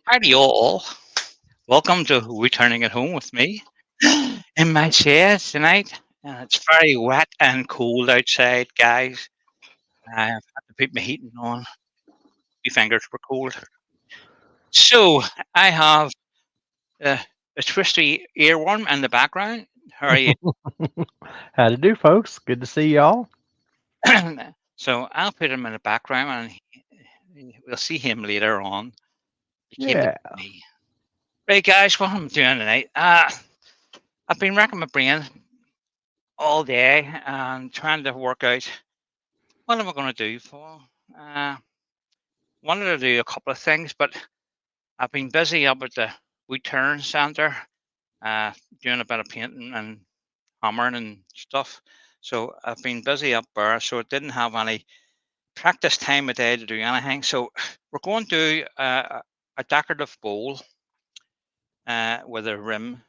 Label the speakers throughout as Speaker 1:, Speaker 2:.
Speaker 1: Howdy all. Welcome to Returning at Home with me in my chair tonight. It's very wet and cold outside, guys. I've had to put my heating on. My fingers were cold. So I have uh, a twisty earworm in the background. How are you?
Speaker 2: How to do, folks? Good to see y'all.
Speaker 1: So I'll put him in the background and we'll see him later on. You keep it
Speaker 2: Yeah.
Speaker 1: to me. Right, guys, what I'm doing tonight. I've been racking my brain all day and trying to work out what am I going to do for. Uh, Wanted to do a couple of things, but I've been busy up at the Woodturning Centre, uh, doing a bit of painting and hammering and stuff. So I've been busy up there, so I didn't have any practice time of day to do anything. So we're going to do a decorative bowl with a rim.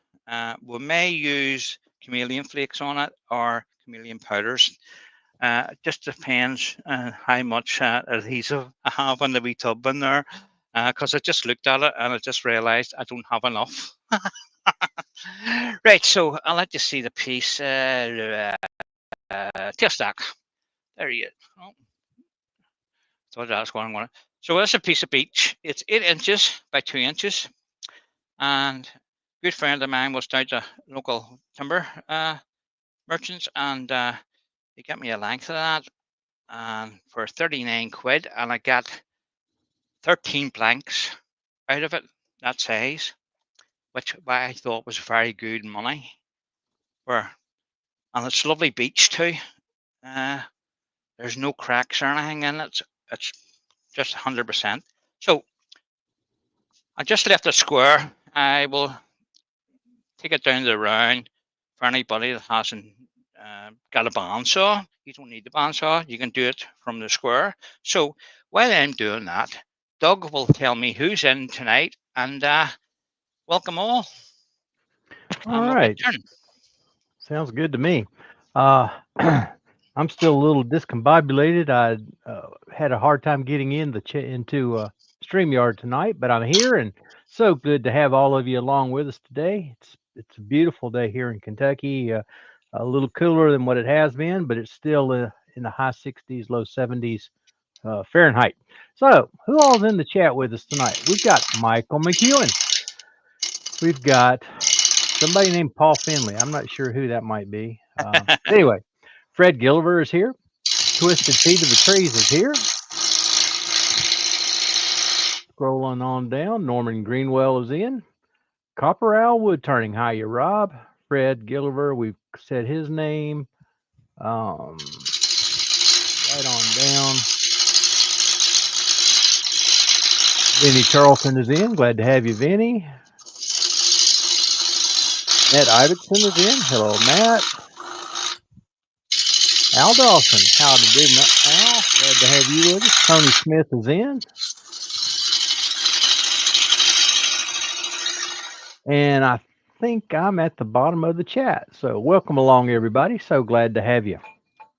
Speaker 1: We may use chameleon flakes on it or chameleon powders. It just depends how much adhesive I have in the wee tub in there. Because I just looked at it and I just realised I don't have enough. Right, so I'll let you see the piece. Tail stack. There you go. Oh, thought that's what I'm going to. So that's a piece of beech. It's 8 inches by 2 inches. And a good friend of mine was down to local timber merchants and he got me a length of that and for 39 quid, and I got 13 blanks out of it, that size, which I thought was very good money. For And it's lovely beach too. Uh, there's no cracks or anything in it. It's just 100%. So I just left it square. I will take it down to the round for anybody that hasn't got a bandsaw. You don't need the bandsaw. You can do it from the square. So while I'm doing that, Doug will tell me who's in tonight and welcome all.
Speaker 2: All
Speaker 1: I'm a
Speaker 2: right.
Speaker 1: return.
Speaker 2: Sounds good to me. Uh, I'm still a little discombobulated. I had a hard time getting into StreamYard tonight, but I'm here, and so good to have all of you along with us today. It's a beautiful day here in Kentucky. A little cooler than what it has been, but it's still in the high 60s, low 70s Fahrenheit. So, who all's in the chat with us tonight? We've got Michael McEwen. We've got somebody named Paul Finley. I'm not sure who that might be. Anyway, Fred Gilliver is here. Twisted Feet of the Trees is here. Scrolling on down, Norman Greenwell is in. Copper Owl Woodturning. Hiya, Rob. Fred Gilliver, we've said his name. Right on down. Vinny Charlton is in. Glad to have you, Vinny. Matt Iverson is in. Hello, Matt. Al Dawson. How to do, Al? Glad to have you with us. Tony Smith is in. And I think I'm at the bottom of the chat. So welcome along, everybody. So glad to have you.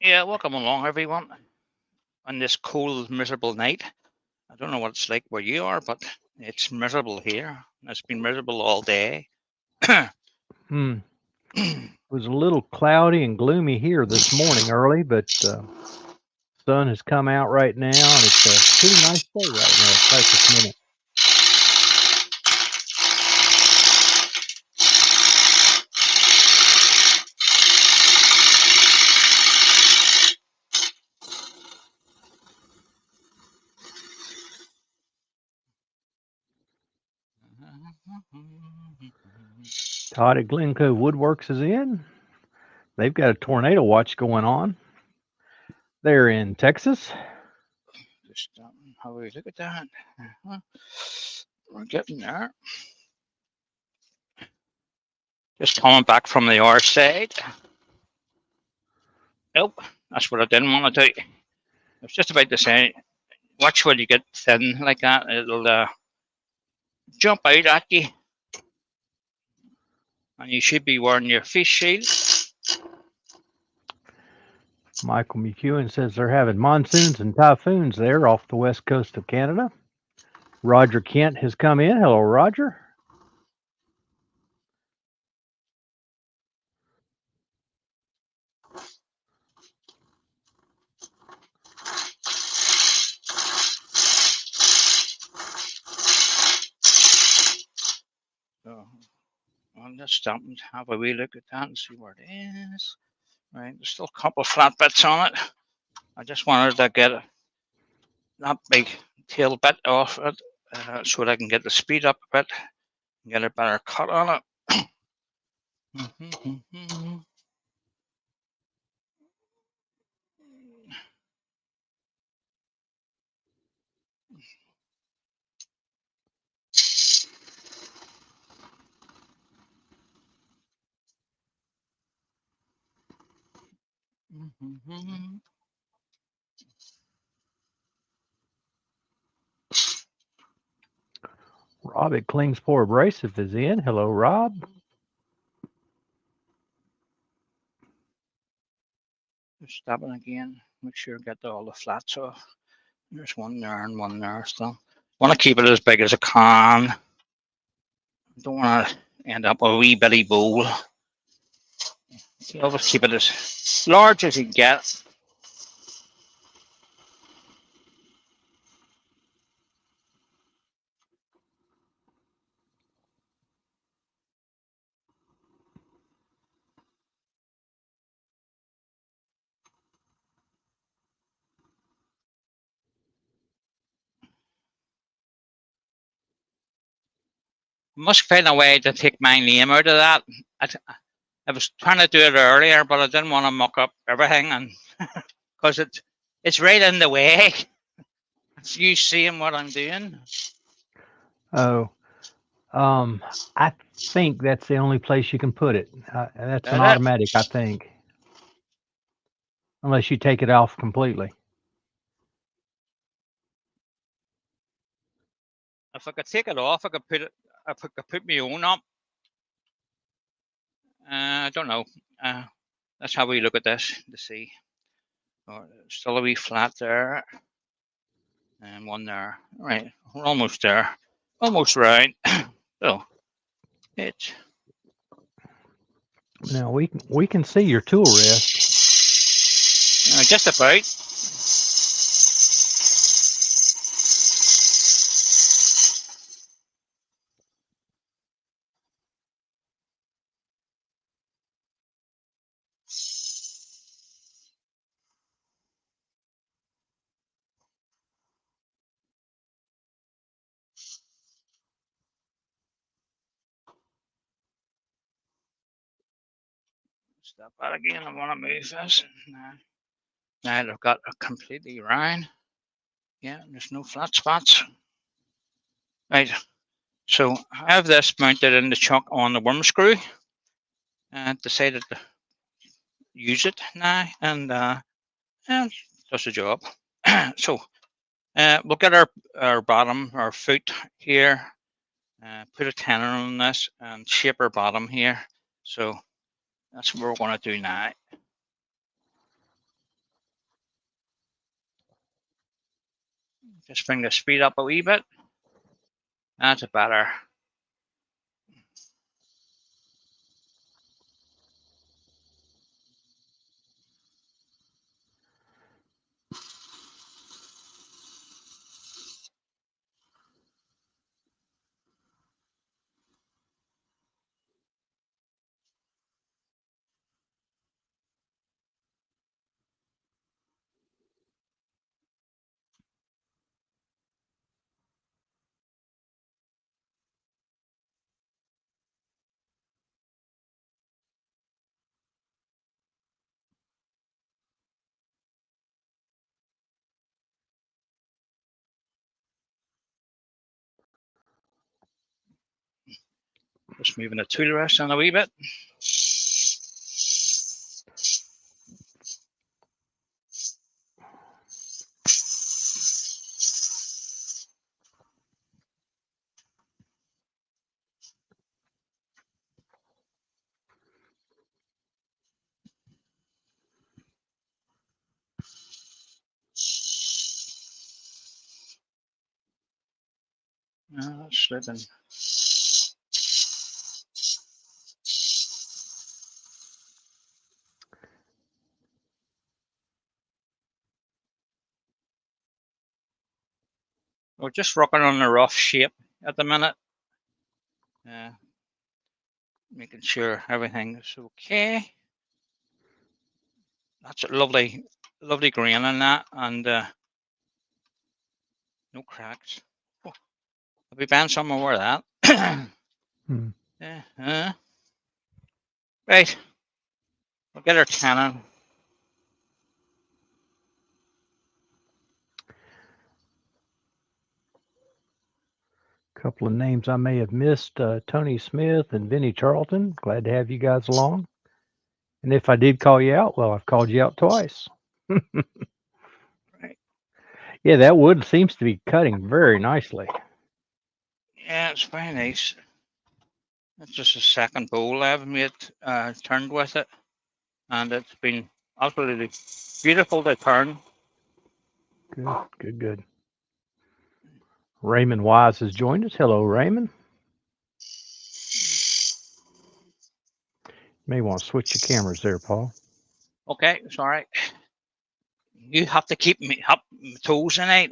Speaker 1: Yeah, welcome along, everyone, on this cold, miserable night. I don't know what it's like where you are, but it's miserable here. It's been miserable all day.
Speaker 2: Hmm. It was a little cloudy and gloomy here this morning early, but sun has come out right now, and it's a pretty nice day right now right this minute. Todd at Glencoe Woodworks is in. They've got a tornado watch going on. They're in Texas.
Speaker 1: Just how we look at that. We're getting there. Just coming back from the R side. Nope, that's what I didn't want to do. I was just about to say, watch when you get thin like that. It'll jump out at you. And you should be wearing your face shield.
Speaker 2: Michael McEwen says they're having monsoons and typhoons there off the west coast of Canada. Roger Kent has come in. Hello, Roger.
Speaker 1: So I'll just stop and have a wee look at that and see where it is. Right, there's still a couple of flat bits on it. I just wanted to get that big tail bit off it so that I can get the speed up a bit and get a better cut on it.
Speaker 2: Rob at Klingsport Abrasive is in. Hello, Rob.
Speaker 1: Just stopping again. Make sure I get all the flats off. There's one there and one there still. Want to keep it as big as I can. Don't want to end up with a wee bitty bowl. You always keep it as large as you can get. Must find a way to take my name out of that. I was trying to do it earlier, but I didn't want to muck up everything, and because it's right in the way. It's you seeing what I'm doing.
Speaker 2: Oh, I think that's the only place you can put it. That's an
Speaker 1: Did it?
Speaker 2: automatic, I think, unless you take it off completely.
Speaker 1: If I could take it off, I could put it. If I could put my own up. I don't know. That's how we look at this to see. Oh, still a wee flat there, and one there. Right, we're almost there. Almost right. So it's
Speaker 2: Now we can see your tool rest.
Speaker 1: just about. Stop that again. I want to move this. Now I've got a completely round. Yeah, there's no flat spots. Right. So I have this mounted in the chuck on the worm screw and decided to use it now and does the job. So we'll get our bottom, our foot here, put a tenor on this and shape our bottom here. So that's what we're going to do now. Just bring the speed up a wee bit. That's better. Just moving the tool rest on a wee bit. Slipping. We're just working on the rough shape at the minute. Uh, Making sure everything is okay. That's a lovely grain in that, and no cracks. Oh, have we been somewhere with that?
Speaker 2: Hmm.
Speaker 1: Right, we'll get our tannin.
Speaker 2: Couple of names I may have missed, Tony Smith and Vinnie Charlton. Glad to have you guys along. And if I did call you out, well, I've called you out twice.
Speaker 1: Right.
Speaker 2: Yeah, that wood seems to be cutting very nicely.
Speaker 1: Yeah, it's very nice. It's just a second bowl I've made, turned with it, and it's been absolutely beautiful to turn.
Speaker 2: Good. Raymond Wise has joined us. Hello, Raymond. May want to switch your cameras there, Paul.
Speaker 1: Okay, sorry. You have to keep me up my toes tonight.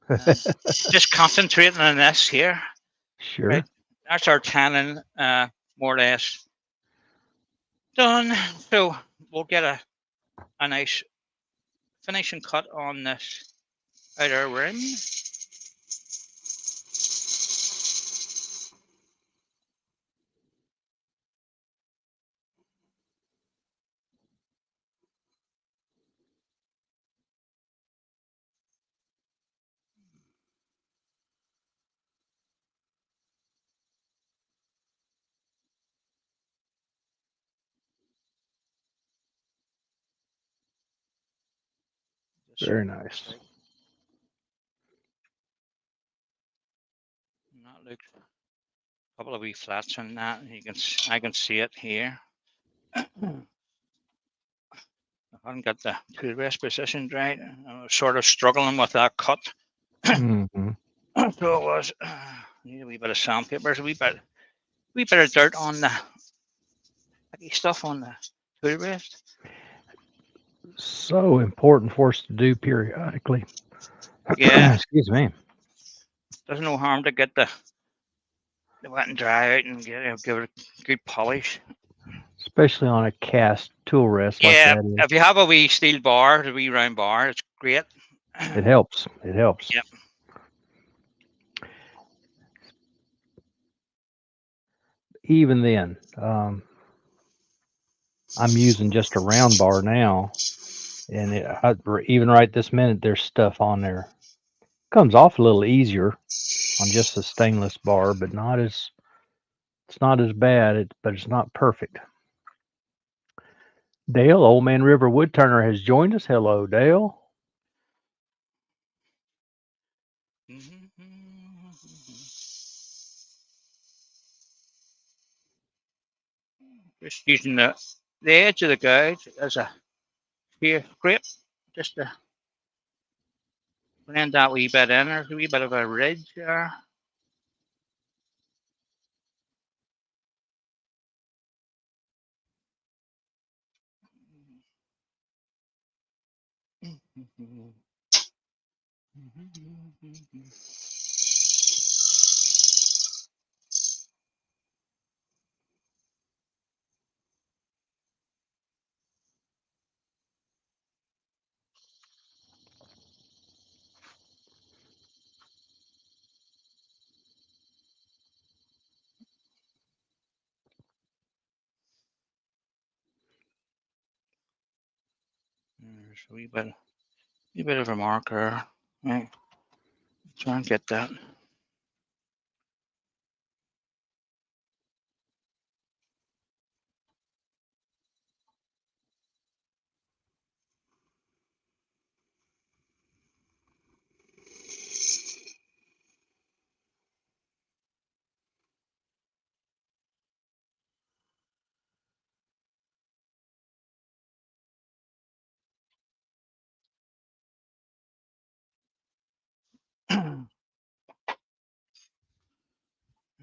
Speaker 1: Just concentrating on this here.
Speaker 2: Sure.
Speaker 1: Right, that's our tannin, more or less done. So we'll get a nice finishing cut on this outer rim.
Speaker 2: Very nice.
Speaker 1: That looks a couple of wee flats on that. I can see it here. I haven't got the tool rest position right. I was sort of struggling with that cut.
Speaker 2: Mm-hmm.
Speaker 1: So it was. Need a wee bit of sandpaper, a wee bit of dirt on the stuff on the tool rest.
Speaker 2: So important for us to do periodically.
Speaker 1: Yeah,
Speaker 2: Excuse me.
Speaker 1: there's no harm to get the wet and dry out and give it a good polish.
Speaker 2: Especially on a cast tool rest like
Speaker 1: Yeah,
Speaker 2: that is.
Speaker 1: if you have a wee steel bar, a wee round bar, it's great.
Speaker 2: It helps. It helps.
Speaker 1: Yep.
Speaker 2: Even then, I'm using just a round bar now, and even right this minute, there's stuff on there. Comes off a little easier on just a stainless bar, but not as it's not as bad. But it's not perfect. Dale, Old Man River Woodturner has joined us. Hello, Dale.
Speaker 1: Just using the edge of the gouge as a spear grip, just to blend that wee bit in. There's a wee bit of a ridge there. There's a wee bit of a marker. Right, try and get that.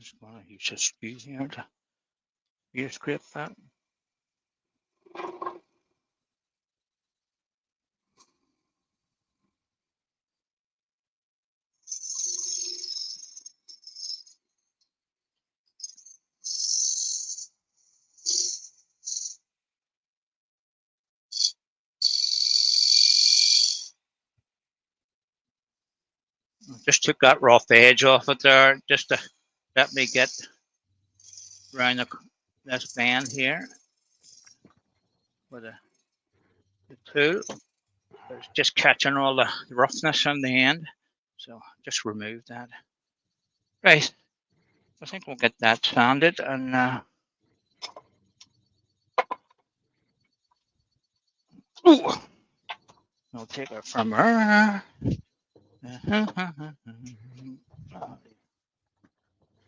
Speaker 1: just going to use a screw here to scrape that. Just took that rough edge off it there, just to let me get around this bend here with the tool. It's just catching all the roughness on the end, so just remove that. Right, I think we'll get that sanded, and we'll take it from her.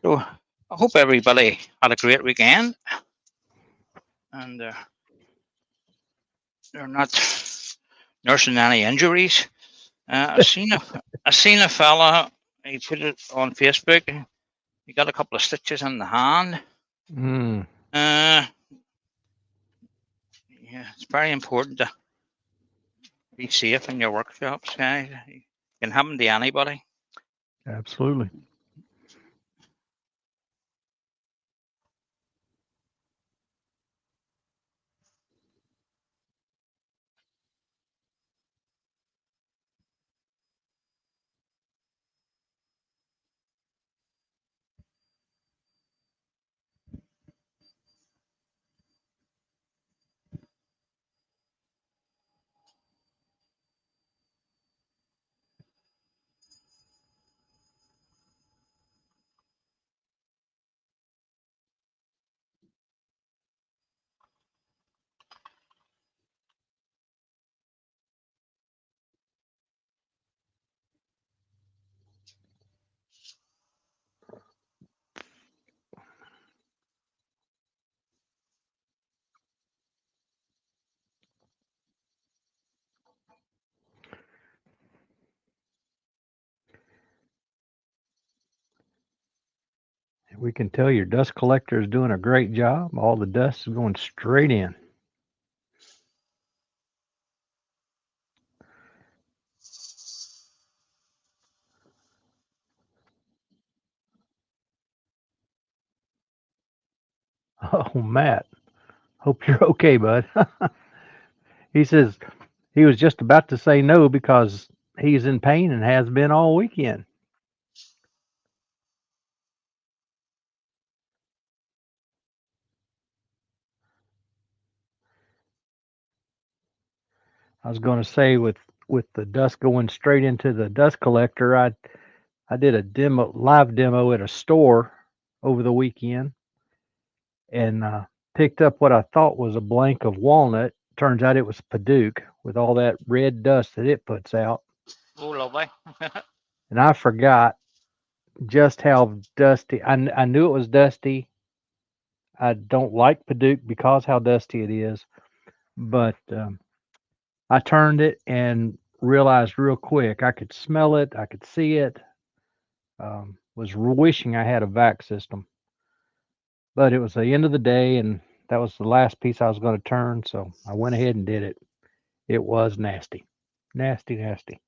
Speaker 1: So I hope everybody had a great weekend, and they're not nursing any injuries. I seen a fella. He put it on Facebook. He got a couple of stitches in the hand.
Speaker 2: Mm.
Speaker 1: Yeah, it's very important to be safe in your workshops, guys. It can happen to anybody.
Speaker 2: Absolutely. We can tell your dust collector is doing a great job. All the dust is going straight in. Oh, Matt, hope you're okay, bud. He says he was just about to say no because he's in pain and has been all weekend. I was going to say with the dust going straight into the dust collector, I did a live demo at a store over the weekend and picked up what I thought was a blank of walnut. Turns out it was Paduke with all that red dust that it puts out.
Speaker 1: Oh, lovely.
Speaker 2: And I forgot just how dusty. I knew it was dusty. I don't like Paduke because how dusty it is, but I turned it and realized real quick I could smell it, I could see it. Was wishing I had a vac system, but it was the end of the day, and that was the last piece I was going to turn, so I went ahead and did it. It was nasty, nasty, nasty.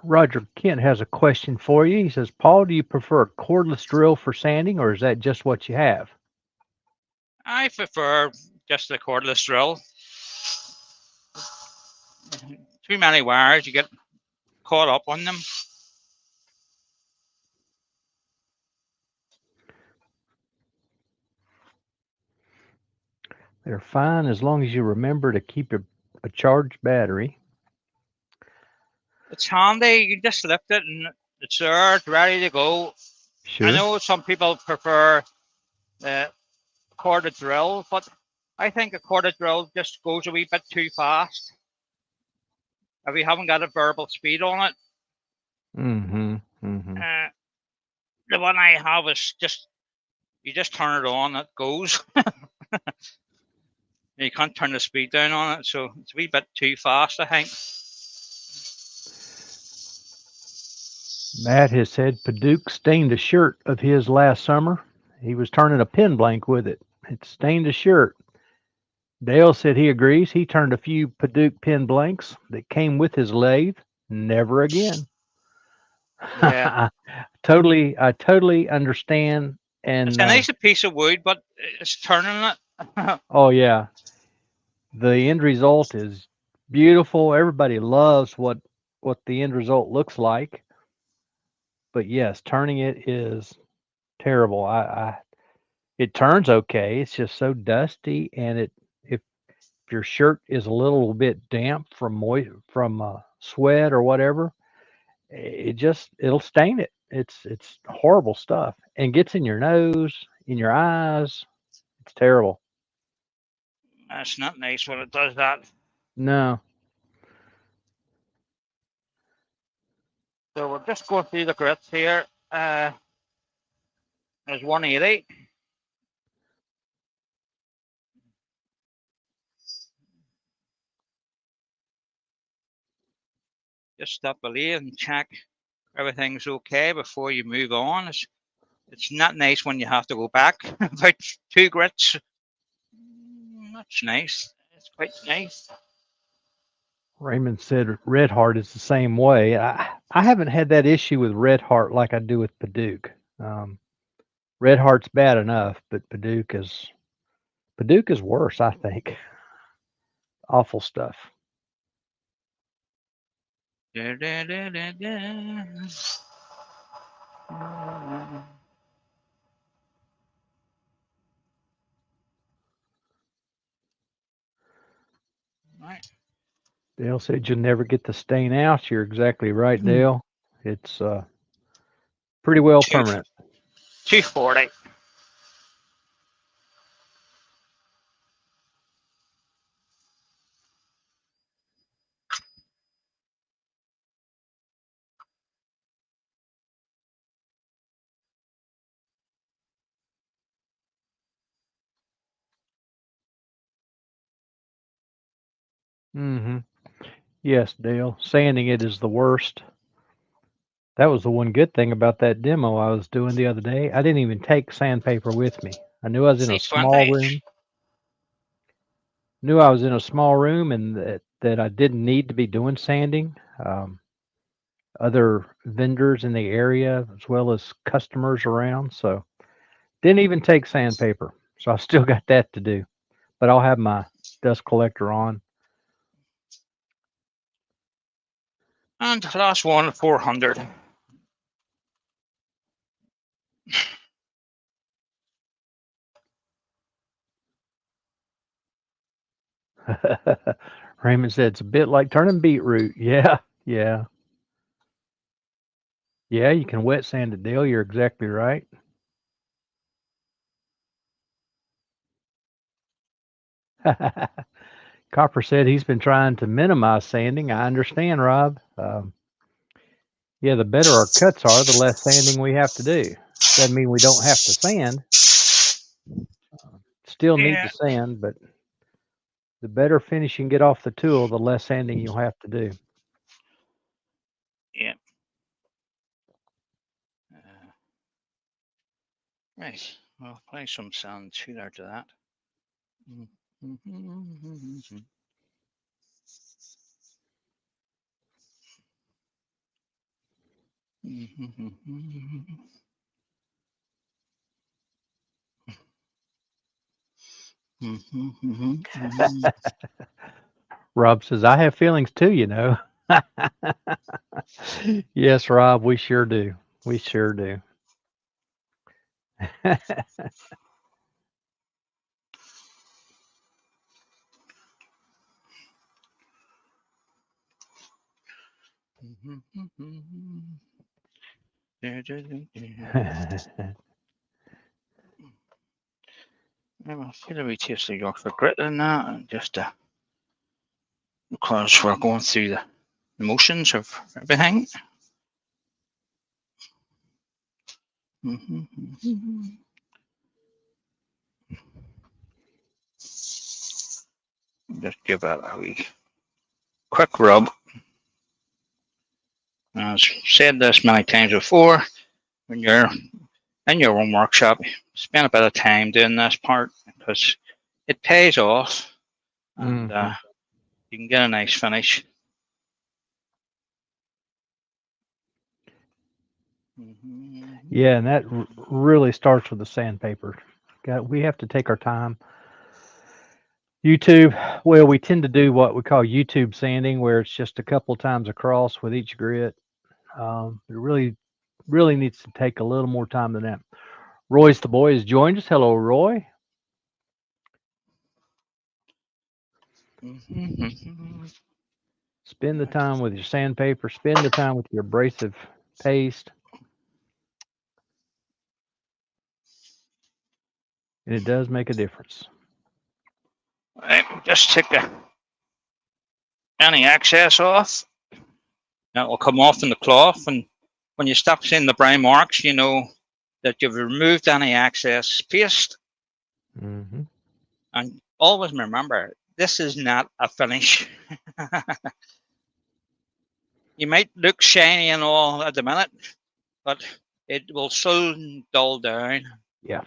Speaker 2: Roger Kent has a question for you. He says, Paul, do you prefer a cordless drill for sanding, or is that just what you have?
Speaker 1: I prefer just the cordless drill. Too many wires, you get caught up on them.
Speaker 2: They're fine as long as you remember to keep a charged battery.
Speaker 1: It's handy. You just lift it and it's there, it's ready to go. I
Speaker 2: Sure.
Speaker 1: know some people prefer the corded drill, but I think a corded drill just goes a wee bit too fast. If you haven't got a variable speed on it,
Speaker 2: Mm-hmm. Mm-hmm.
Speaker 1: uh, the one I have is just you just turn it on, it goes. You can't turn the speed down on it, so it's a wee bit too fast, I think.
Speaker 2: Matt has said Paduke stained a shirt of his last summer. He was turning a pin blank with it. It stained a shirt. Dale said he agrees. He turned a few Paduke pin blanks that came with his lathe. Never again.
Speaker 1: Yeah,
Speaker 2: I totally understand.
Speaker 1: it's
Speaker 2: And
Speaker 1: a nice piece of wood, but it's turning it.
Speaker 2: oh yeah, the end result is beautiful. Everybody loves what the end result looks like. But yes, turning it is terrible. It turns okay. It's just so dusty, and it if your shirt is a little bit damp from from sweat or whatever, it'll stain it. It's horrible stuff and gets in your nose, in your eyes. It's terrible.
Speaker 1: That's not nice when it does that.
Speaker 2: No.
Speaker 1: So we're just going through the grits here. There's 180. Just stop the lathe and check everything's okay before you move on. It's not nice when you have to go back about two grits. That's nice. It's quite nice.
Speaker 2: Raymond said Red Heart is the same way. I haven't had that issue with Red Heart like I do with Paduke. Red Heart's bad enough, but Paduke is worse. I think awful stuff.
Speaker 1: Da, da, da, da, da. Right.
Speaker 2: Dale said you'll never get the stain out. You're exactly right, Dale. It's pretty well
Speaker 1: Two,
Speaker 2: permanent.
Speaker 1: 240.
Speaker 2: Hmm. Yes, Dale. Sanding it is the worst. That was the one good thing about that demo I was doing the other day. I didn't even take sandpaper with me. I knew I was in a small
Speaker 1: C20.
Speaker 2: room. Knew I was in a small room and that I didn't need to be doing sanding. Other vendors in the area as well as customers around. So didn't even take sandpaper. So I still got that to do. But I'll have my dust collector on.
Speaker 1: And last one, 400.
Speaker 2: Raymond said it's a bit like turning beetroot. Yeah, yeah, yeah. You can wet sand it, Dale. You're exactly right. Copper said he's been trying to minimize sanding. I understand, Rob. Yeah, the better our cuts are, the less sanding we have to do. Doesn't mean we don't have to sand. Still need to
Speaker 1: Yeah,
Speaker 2: sand, but the better finish you can get off the tool, the less sanding you'll have to do.
Speaker 1: yeah. Uh, right. We'll play some sound tuner to that.
Speaker 2: Rob says, I have feelings too, you know. Yes, Rob, we sure do. We sure do.
Speaker 1: I'll put a wee taste of Yorkshire grit in that, and just because we're going through the motions of everything. Just give that a wee quick rub. As I've said this many times before, when you're in your own workshop, spend a bit of time doing this part because it pays off, and you can get a nice finish.
Speaker 2: Yeah, and that really starts with the sandpaper. We have to take our time. YouTube, well, we tend to do what we call YouTube sanding, where it's just a couple times across with each grit. It really needs to take a little more time than that. Royce the boy has joined us. Hello, Roy. Spend the time with your sandpaper. Spend the time with your abrasive paste. And it does make a difference.
Speaker 1: Right, just take any excess off. That will come off in the cloth, and when you stop seeing the brown marks, you know that you've removed any excess paste.
Speaker 2: Mm-hmm.
Speaker 1: And always remember, this is not a finish. You might look shiny and all at the minute, but it will soon dull down.
Speaker 2: Yeah.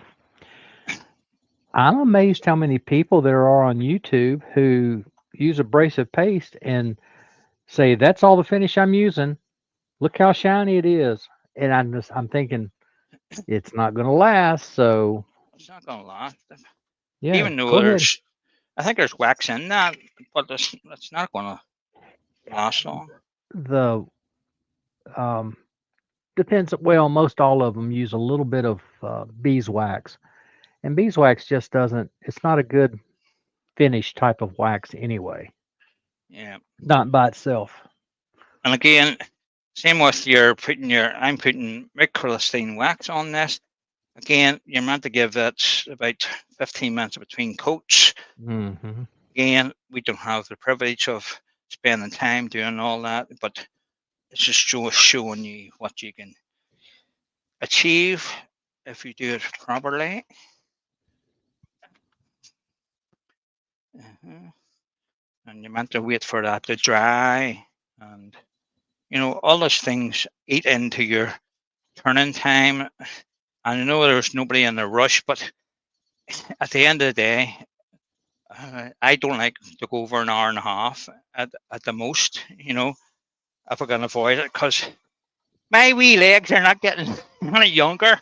Speaker 2: I'm amazed how many people there are on YouTube who use abrasive paste and say, that's all the finish I'm using. Look how shiny it is. And I'm thinking it's not going to last. So
Speaker 1: It's not going to last.
Speaker 2: yeah,
Speaker 1: Even though
Speaker 2: go ahead.
Speaker 1: I think there's wax in that, but it's not going to last long.
Speaker 2: The depends. Well, most all of them use a little bit of beeswax, and beeswax just doesn't. It's not a good finish type of wax anyway.
Speaker 1: Yeah.
Speaker 2: Not by itself.
Speaker 1: And again, same with I'm putting microcrystalline wax on this. Again, you're meant to give it about 15 minutes between coats.
Speaker 2: Mm-hmm.
Speaker 1: Again, we don't have the privilege of spending time doing all that, but it's just showing you what you can achieve if you do it properly. And you're meant to wait for that to dry, and all those things eat into your turning time. And I know there's nobody in a rush, but at the end of the day, I don't like to go over an hour and a half at the most, if I can avoid it, because my wee legs are not getting any younger.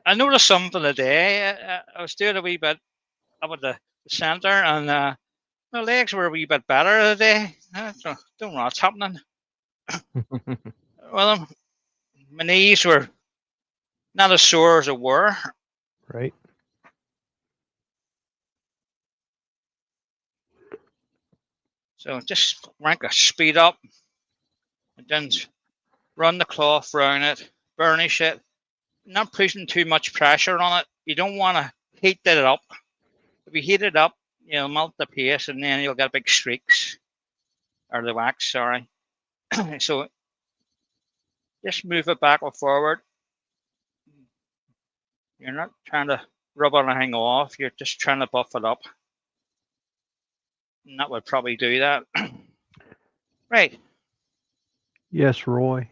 Speaker 1: I noticed something today. I was doing a wee bit up at the centre, and my legs were a wee bit better today. I don't know what's happening. Well, my knees were not as sore as they were.
Speaker 2: Right.
Speaker 1: So just rank a speed up, and then run the cloth around it, burnish it, not putting too much pressure on it. You don't want to heat it up. If you heat it up, you'll melt the paste, and then you'll get big streaks, or the wax, sorry. So just move it back or forward. You're not trying to rub anything off. You're just trying to buff it up. And that would probably do that. Right.
Speaker 2: Yes, Roy.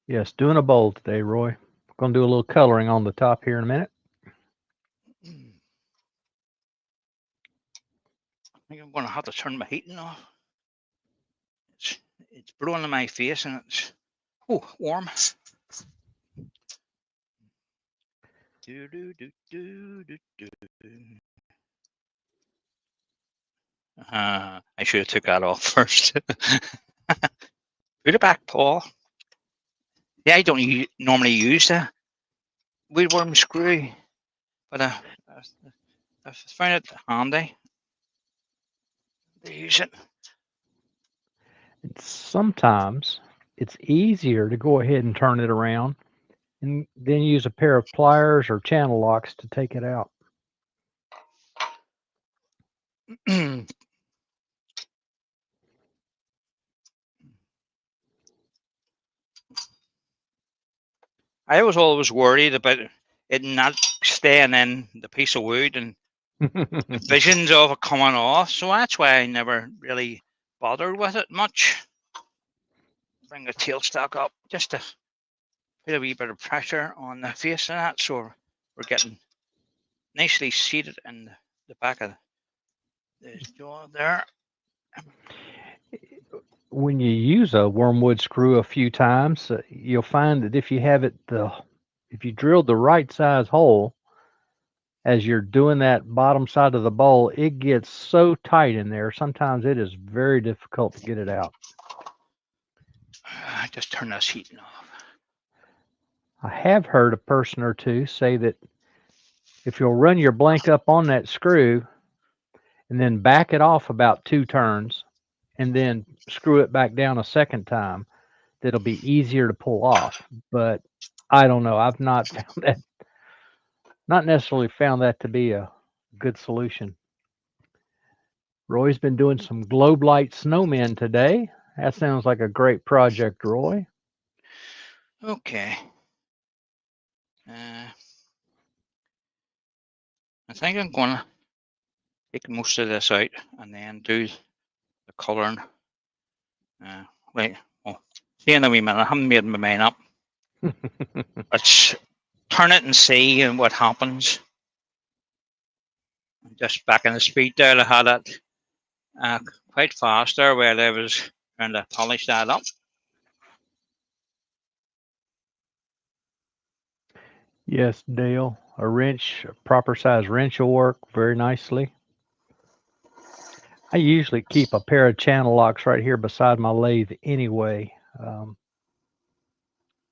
Speaker 2: Yes, doing a bowl today, Roy. Going to do a little coloring on the top here in a minute.
Speaker 1: I think I'm going to have to turn my heating off. It's blowing in my face, and it's warm. I should have took that off first. Put it back, Paul. Yeah, I don't normally use a woodworm screw, but I find it handy to use it.
Speaker 2: Sometimes it's easier to go ahead and turn it around and then use a pair of pliers or channel locks to take it out.
Speaker 1: I was always worried about it not staying in the piece of wood and visions of it coming off, so that's why I never really bothered with it much. Bring the tailstock up just to put a wee bit of pressure on the face of that, so we're getting nicely seated in the back of the jaw there.
Speaker 2: When you use a wormwood screw a few times, you'll find that if you drilled the right size hole as you're doing that bottom side of the bowl, it gets so tight in there. Sometimes it is very difficult to get it out.
Speaker 1: Just turn this heating off.
Speaker 2: I have heard a person or two say that if you'll run your blank up on that screw and then back it off about 2 turns and then screw it back down a second time, that'll be easier to pull off. But I don't know. I've not found that, not necessarily found that to be a good solution. Roy's been doing some globe light snowmen today. That sounds like a great project, Roy.
Speaker 1: Okay. I think I'm going to take most of this out and then do the colouring. Wait, see in a wee minute. I haven't made my mind up. Let's turn it and see what happens. Just back in the speed dial, I had it quite fast there where I was trying to polish that up.
Speaker 2: Yes, Dale. A wrench, a proper size wrench will work very nicely. I usually keep a pair of channel locks right here beside my lathe anyway.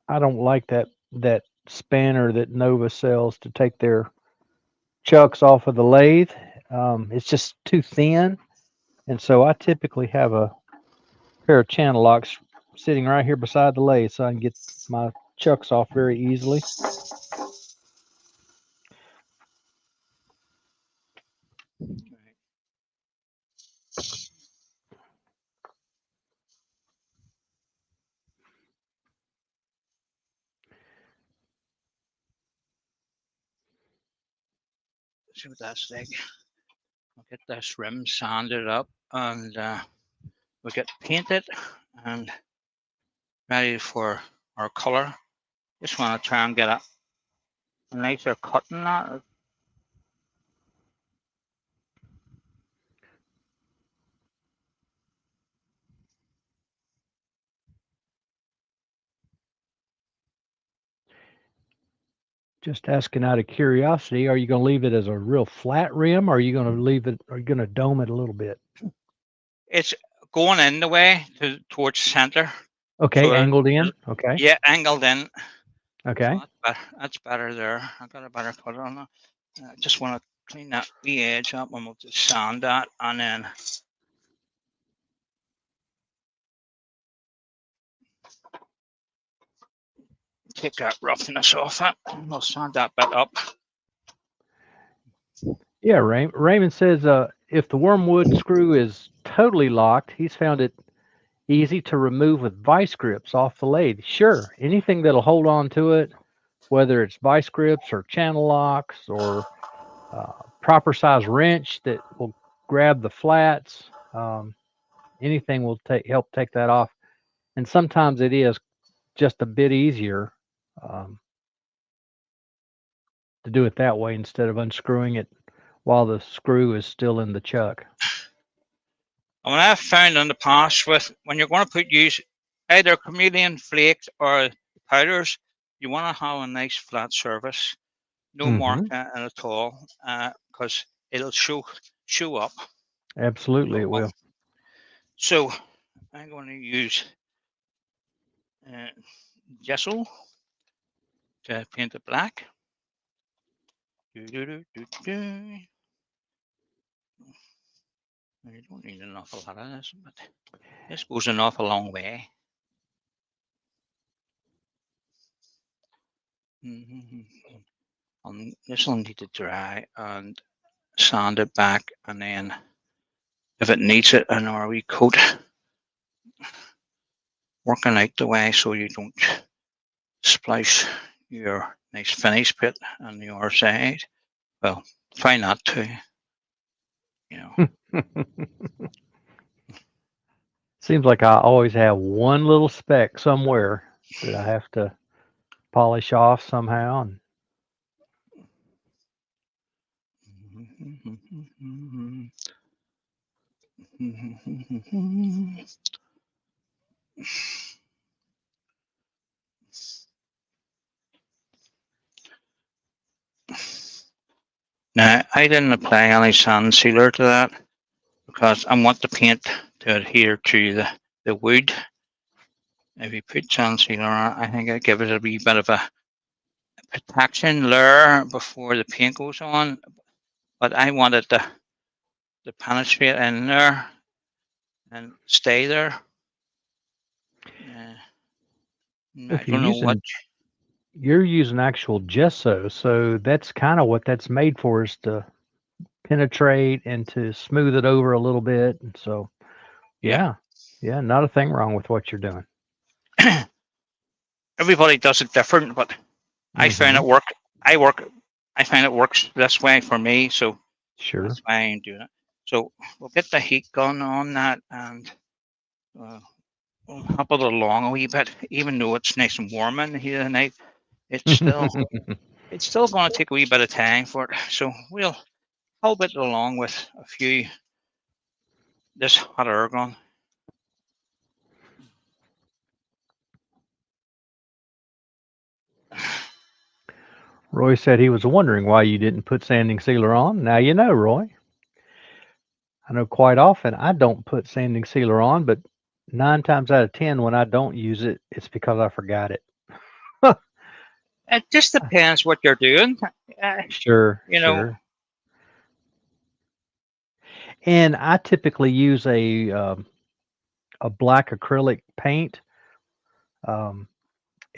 Speaker 2: I don't like that spanner that Nova sells to take their chucks off of the lathe. It's just too thin, and so I typically have a pair of channel locks sitting right here beside the lathe so I can get my chucks off very easily.
Speaker 1: See what that's like. We'll get this rim sanded up and we'll get painted and ready for our colour. Just want to try and get a nicer cut in that.
Speaker 2: Just asking out of curiosity, are you going to leave it as a real flat rim, or are you going to leave it? Are you going to dome it a little bit?
Speaker 1: It's going in the way towards center.
Speaker 2: Okay,
Speaker 1: So
Speaker 2: angled in. Okay.
Speaker 1: yeah, angled in.
Speaker 2: Okay.
Speaker 1: So that's better there. I got a better cut on that. I just want to clean that wee edge up and we'll just sand that and then take that roughness off it. We'll sand that bit up.
Speaker 2: Yeah, Raymond says if the wormwood screw is totally locked, he's found it easy to remove with vice grips off the lathe. Sure, anything that'll hold on to it, whether it's vice grips or channel locks or proper size wrench that will grab the flats, anything will help take that off. And sometimes it is just a bit easier to do it that way instead of unscrewing it while the screw is still in the chuck.
Speaker 1: And what I've found in the past with when you're going to use either chameleon flakes or powders, you want to have a nice flat surface, no mark at all, because it'll show up.
Speaker 2: Absolutely, it will.
Speaker 1: So I'm going to use gesso to paint it black. You don't need an awful lot of this, but this goes an awful long way. This will need to dry and sand it back, and then if it needs it, an RE coat, working out the way so you don't splice your nice finish bit on the other side. Well, try not to, you know.
Speaker 2: Seems like I always have one little speck somewhere that I have to polish off somehow. And
Speaker 1: Now, I didn't apply any sand sealer to that because I want the paint to adhere to the wood. If you put sand sealer on, I think it gives it a wee bit of a protection layer before the paint goes on. But I wanted to penetrate in there and stay there. I
Speaker 2: if you're
Speaker 1: don't know what.
Speaker 2: you're using actual gesso, so that's kind of what that's made for, is to penetrate and to smooth it over a little bit. And so,
Speaker 1: Yeah.
Speaker 2: yeah, not a thing wrong with what you're doing.
Speaker 1: Everybody does it different, but I found it work. I find it works this way for me, so
Speaker 2: Sure.
Speaker 1: that's why I'm doing it. So we'll get the heat gun on that, and we'll hop it along a wee bit. Even though it's nice and warm in here tonight, it's still going to take a wee bit of time for it. So we'll help it along with a few this hot air gun.
Speaker 2: Roy said he was wondering why you didn't put sanding sealer on. Now you know, Roy. I know quite often I don't put sanding sealer on, but 9 times out of 10 when I don't use it, it's because I forgot it.
Speaker 1: It just depends what you're doing.
Speaker 2: Sure,
Speaker 1: You know,
Speaker 2: sure. And I typically use a black acrylic paint, um,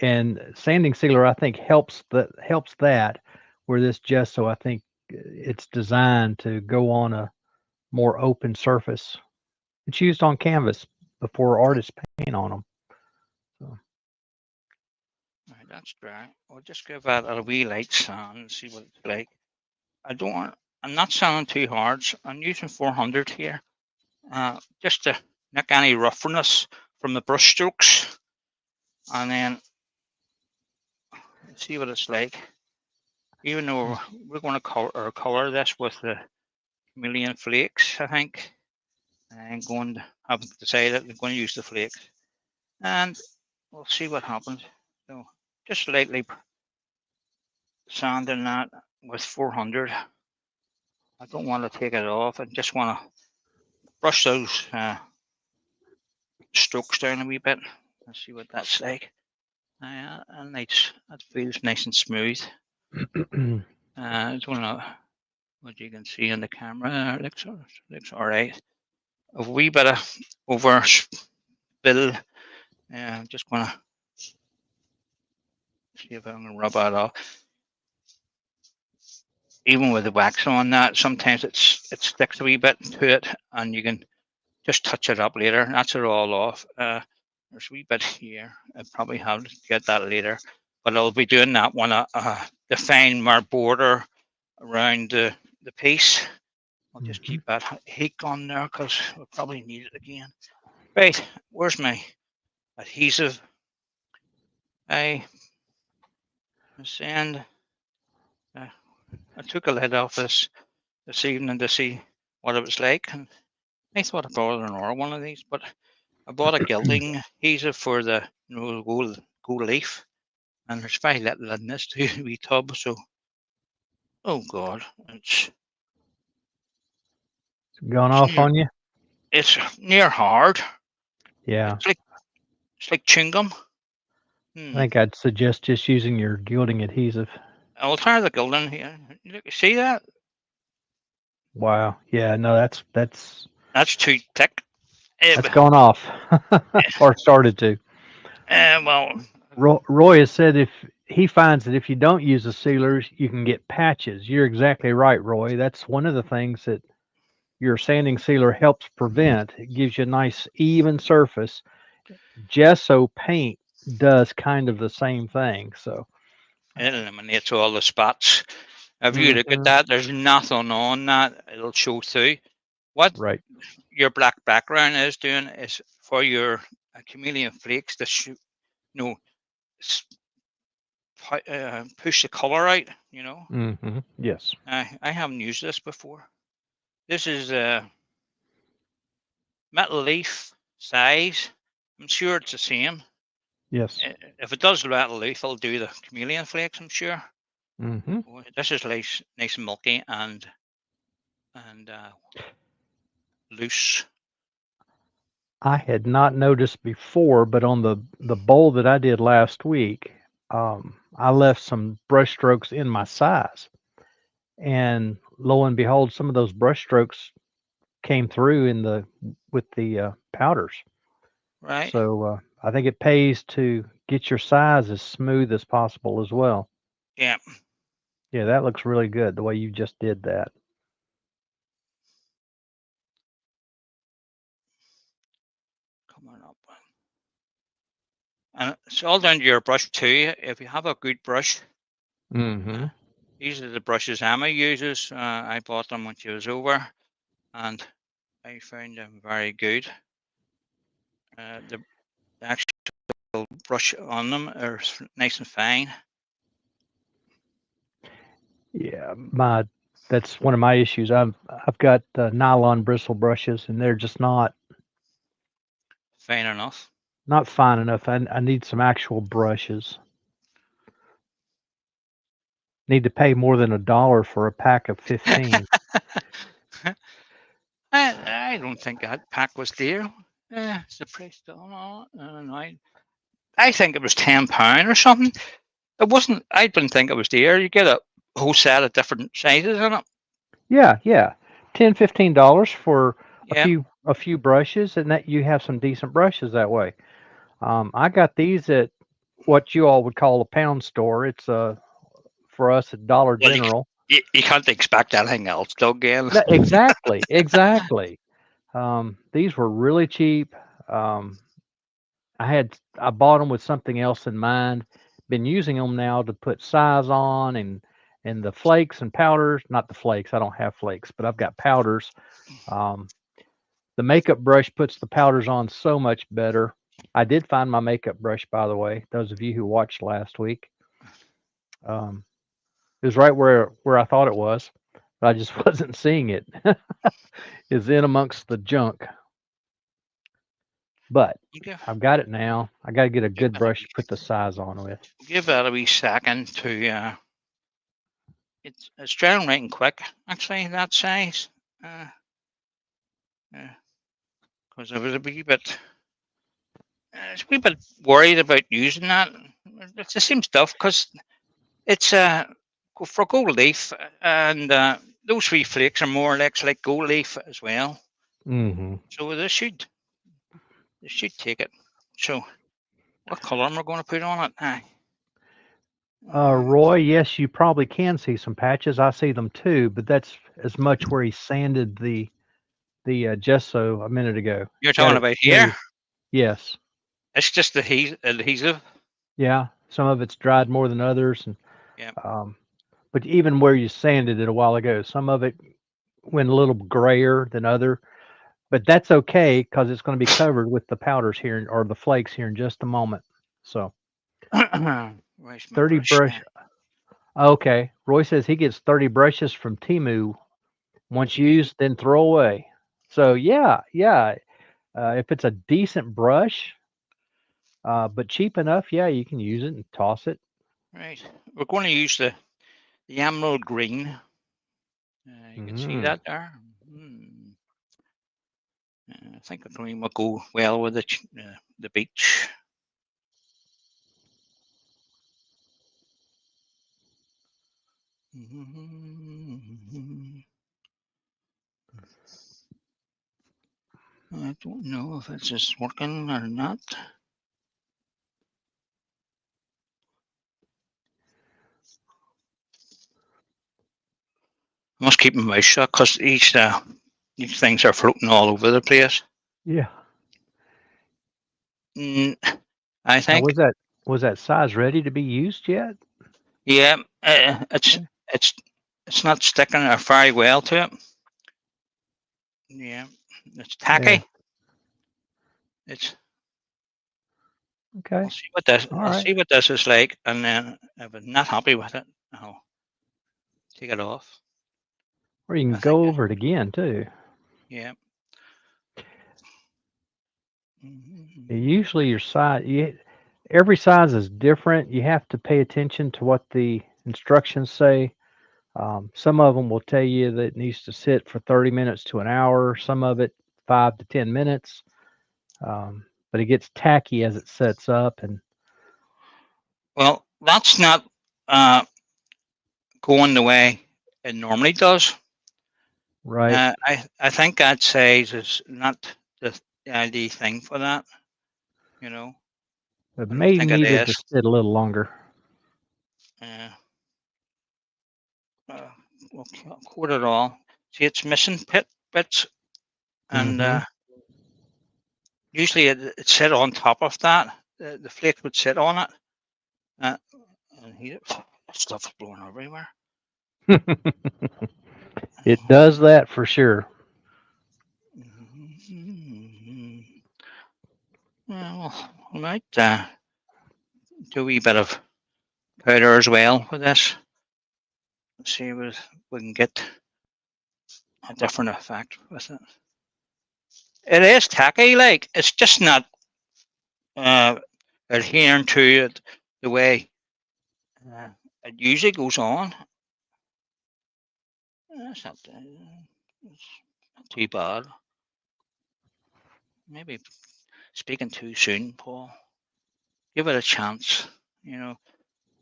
Speaker 2: and sanding sealer I think helps that. Where this gesso, I think it's designed to go on a more open surface. It's used on canvas before artists paint on them. So.
Speaker 1: right, that's dry. I'll just give that a wee light sand and see what it's like. I'm not sanding too hard. So I'm using 400 here, just to nick any roughness from the brush strokes, and then see what it's like. Even though we're going to color this with the chameleon flakes, I think I'm going to have decided I'm going to use the flakes, and we'll see what happens. So just lightly sanding that with 400. I don't want to take it off. I just want to brush those strokes down a wee bit and see what that's like. And that feels nice and smooth. I don't know what you can see on the camera. It looks all right. A wee bit of over spill. I'm just going to see if I can rub that off. Even with the wax on that, sometimes it sticks a wee bit to it, and you can just touch it up later. That's it all off. There's a wee bit here. I probably have to get that later, but I'll be doing that when I define my border around the piece. I'll just keep that heat on there because we'll probably need it again. Right, where's my adhesive? I send. I took a lid off this evening to see what it was like, and I thought I bought another one of these, but I bought a gilding adhesive for the gold leaf, and there's very little in this too wee tub. So, oh god, it's
Speaker 2: Gone off on you?
Speaker 1: it's near hard.
Speaker 2: Yeah.
Speaker 1: It's like chewing gum.
Speaker 2: I think I'd suggest just using your gilding adhesive.
Speaker 1: I'll try the gilding here. Look, see that?
Speaker 2: Wow. Yeah, no, that's
Speaker 1: That's too thick.
Speaker 2: That's
Speaker 1: Uh,
Speaker 2: gone off or started to.
Speaker 1: well,
Speaker 2: Roy has said if he finds that if you don't use the sealers, you can get patches. You're exactly right, Roy. That's one of the things that your sanding sealer helps prevent. It gives you a nice even surface. Gesso paint does kind of the same thing. So,
Speaker 1: it eliminates all the spots. If you look at
Speaker 2: mhm,
Speaker 1: that, there's nothing on that. It'll show through. What
Speaker 2: right.
Speaker 1: your black background is doing is for your chameleon flakes to know, push the color out.
Speaker 2: Yes.
Speaker 1: I haven't used this before. This is metal leaf size. I'm sure it's the same.
Speaker 2: Yes.
Speaker 1: If it does metal leaf, it'll do the chameleon flakes. I'm sure.
Speaker 2: hmm
Speaker 1: Oh, this is nice and milky and loose.
Speaker 2: I had not noticed before, but on the bowl that I did last week, I left some brush strokes in my size, and lo and behold, some of those brush strokes came through in the with the powders.
Speaker 1: Right?
Speaker 2: So I think it pays to get your size as smooth as possible as well.
Speaker 1: Yeah.
Speaker 2: Yeah, that looks really good the way you just did that.
Speaker 1: Coming up. And it's all down to your brush too. If you have a good brush, uh,
Speaker 2: hmm
Speaker 1: these are the brushes Emma uses. I bought them when she was over, and I found them very good. The actual brush on them are nice and fine.
Speaker 2: Yeah, my that's one of my issues. I've got nylon bristle brushes, and they're just
Speaker 1: Fine enough.
Speaker 2: not fine enough. I need some actual brushes. Need to pay more than $1 for a pack of 15.
Speaker 1: I don't think that pack was dear. It's the price still on it. I think it was £10 or something. It wasn't. I didn't think it was dear. You get a whole set of different sizes in it.
Speaker 2: Yeah, yeah. 10, $15 for
Speaker 1: Yeah.
Speaker 2: a few brushes, and that you have some decent brushes that way. I got these at what you all would call a pound store. It's for us at Dollar
Speaker 1: Well,
Speaker 2: General.
Speaker 1: you can't expect anything else, though, again.
Speaker 2: No, exactly, exactly. These were really cheap. Um, I bought them with something else in mind. Been using them now to put size on and the flakes and powders. Not the flakes. I don't have flakes, but I've got powders. Um, the makeup brush puts the powders on so much better. I did find my makeup brush, by the way. Those of you who watched last week, um, it was right where I thought it was, but I just wasn't seeing it. It's in amongst the junk, but
Speaker 1: give,
Speaker 2: I've got it now. I got to get a
Speaker 1: give
Speaker 2: good
Speaker 1: that a
Speaker 2: brush
Speaker 1: wee,
Speaker 2: to put the size on with.
Speaker 1: give that a wee second to. It's generating quick. Actually, that size. Because I was a wee bit worried about using that. It's the same stuff because it's for gold leaf, and those three flakes are more or less like gold leaf as well.
Speaker 2: hmm
Speaker 1: So they should take it. So what colour am I going to put on it? Mm,
Speaker 2: Roy, yes, you probably can see some patches. I see them too, but that's as much where he sanded the gesso a minute ago.
Speaker 1: you're
Speaker 2: Got
Speaker 1: talking
Speaker 2: it
Speaker 1: about here?
Speaker 2: smooth. Yes.
Speaker 1: It's just the adhesive.
Speaker 2: Yeah. Some of it's dried more than others, and
Speaker 1: Yeah.
Speaker 2: um, but even where you sanded it a while ago, some of it went a little grayer than other. But that's okay because it's going to be covered with the powders here or the flakes here in just a moment. So
Speaker 1: Where's my
Speaker 2: 30
Speaker 1: brush?
Speaker 2: brush. Okay. Roy says he gets 30 brushes from Timu. Once
Speaker 1: See,
Speaker 2: used, then throw away. So yeah, yeah. If it's a decent brush, but cheap enough, yeah, you can use it and toss it.
Speaker 1: right. We're going to use the emerald green. You can see
Speaker 2: Mm.
Speaker 1: that there. I think the green will go well with the beach. I don't know if it's just working or not. I must keep my mouth shut because these things are floating all over the place.
Speaker 2: Yeah.
Speaker 1: Mm, I
Speaker 2: Now,
Speaker 1: think,
Speaker 2: was that size ready to be used yet?
Speaker 1: yeah,
Speaker 2: Okay.
Speaker 1: it's it's not sticking very well to it. Yeah, it's
Speaker 2: Yeah.
Speaker 1: tacky. It's
Speaker 2: Okay. All
Speaker 1: I'll
Speaker 2: right.
Speaker 1: see what this is like, and then if I'm not happy with it, I'll take it off.
Speaker 2: Or you can
Speaker 1: I think,
Speaker 2: go over it again too.
Speaker 1: yeah.
Speaker 2: Usually, your size, every size is different. You have to pay attention to what the instructions say. Some of them will tell you that it needs to sit for 30 minutes to an hour. Some of it 5 to 10 minutes. But it gets tacky as it sets up, and
Speaker 1: Well, that's not uh, going the way it normally does.
Speaker 2: right.
Speaker 1: I think that size is not the ideal thing for that. You know,
Speaker 2: It
Speaker 1: I don't
Speaker 2: may
Speaker 1: think it
Speaker 2: needed to
Speaker 1: is.
Speaker 2: sit a little longer.
Speaker 1: Uh, uh, we'll quote it all. See, it's missing bits, and
Speaker 2: Hmm.
Speaker 1: usually it sit on top of that. The flake would sit on it, uh, and here stuff is blowing everywhere.
Speaker 2: It does that for sure.
Speaker 1: Well, I might do a wee bit of powder as well with this. See if we can get a different effect with it. It is tacky, like it's just not uh, adhering to it the way uh, it usually goes on. It's it's not too bad. Maybe speaking too soon, Paul. Give it a chance. You know,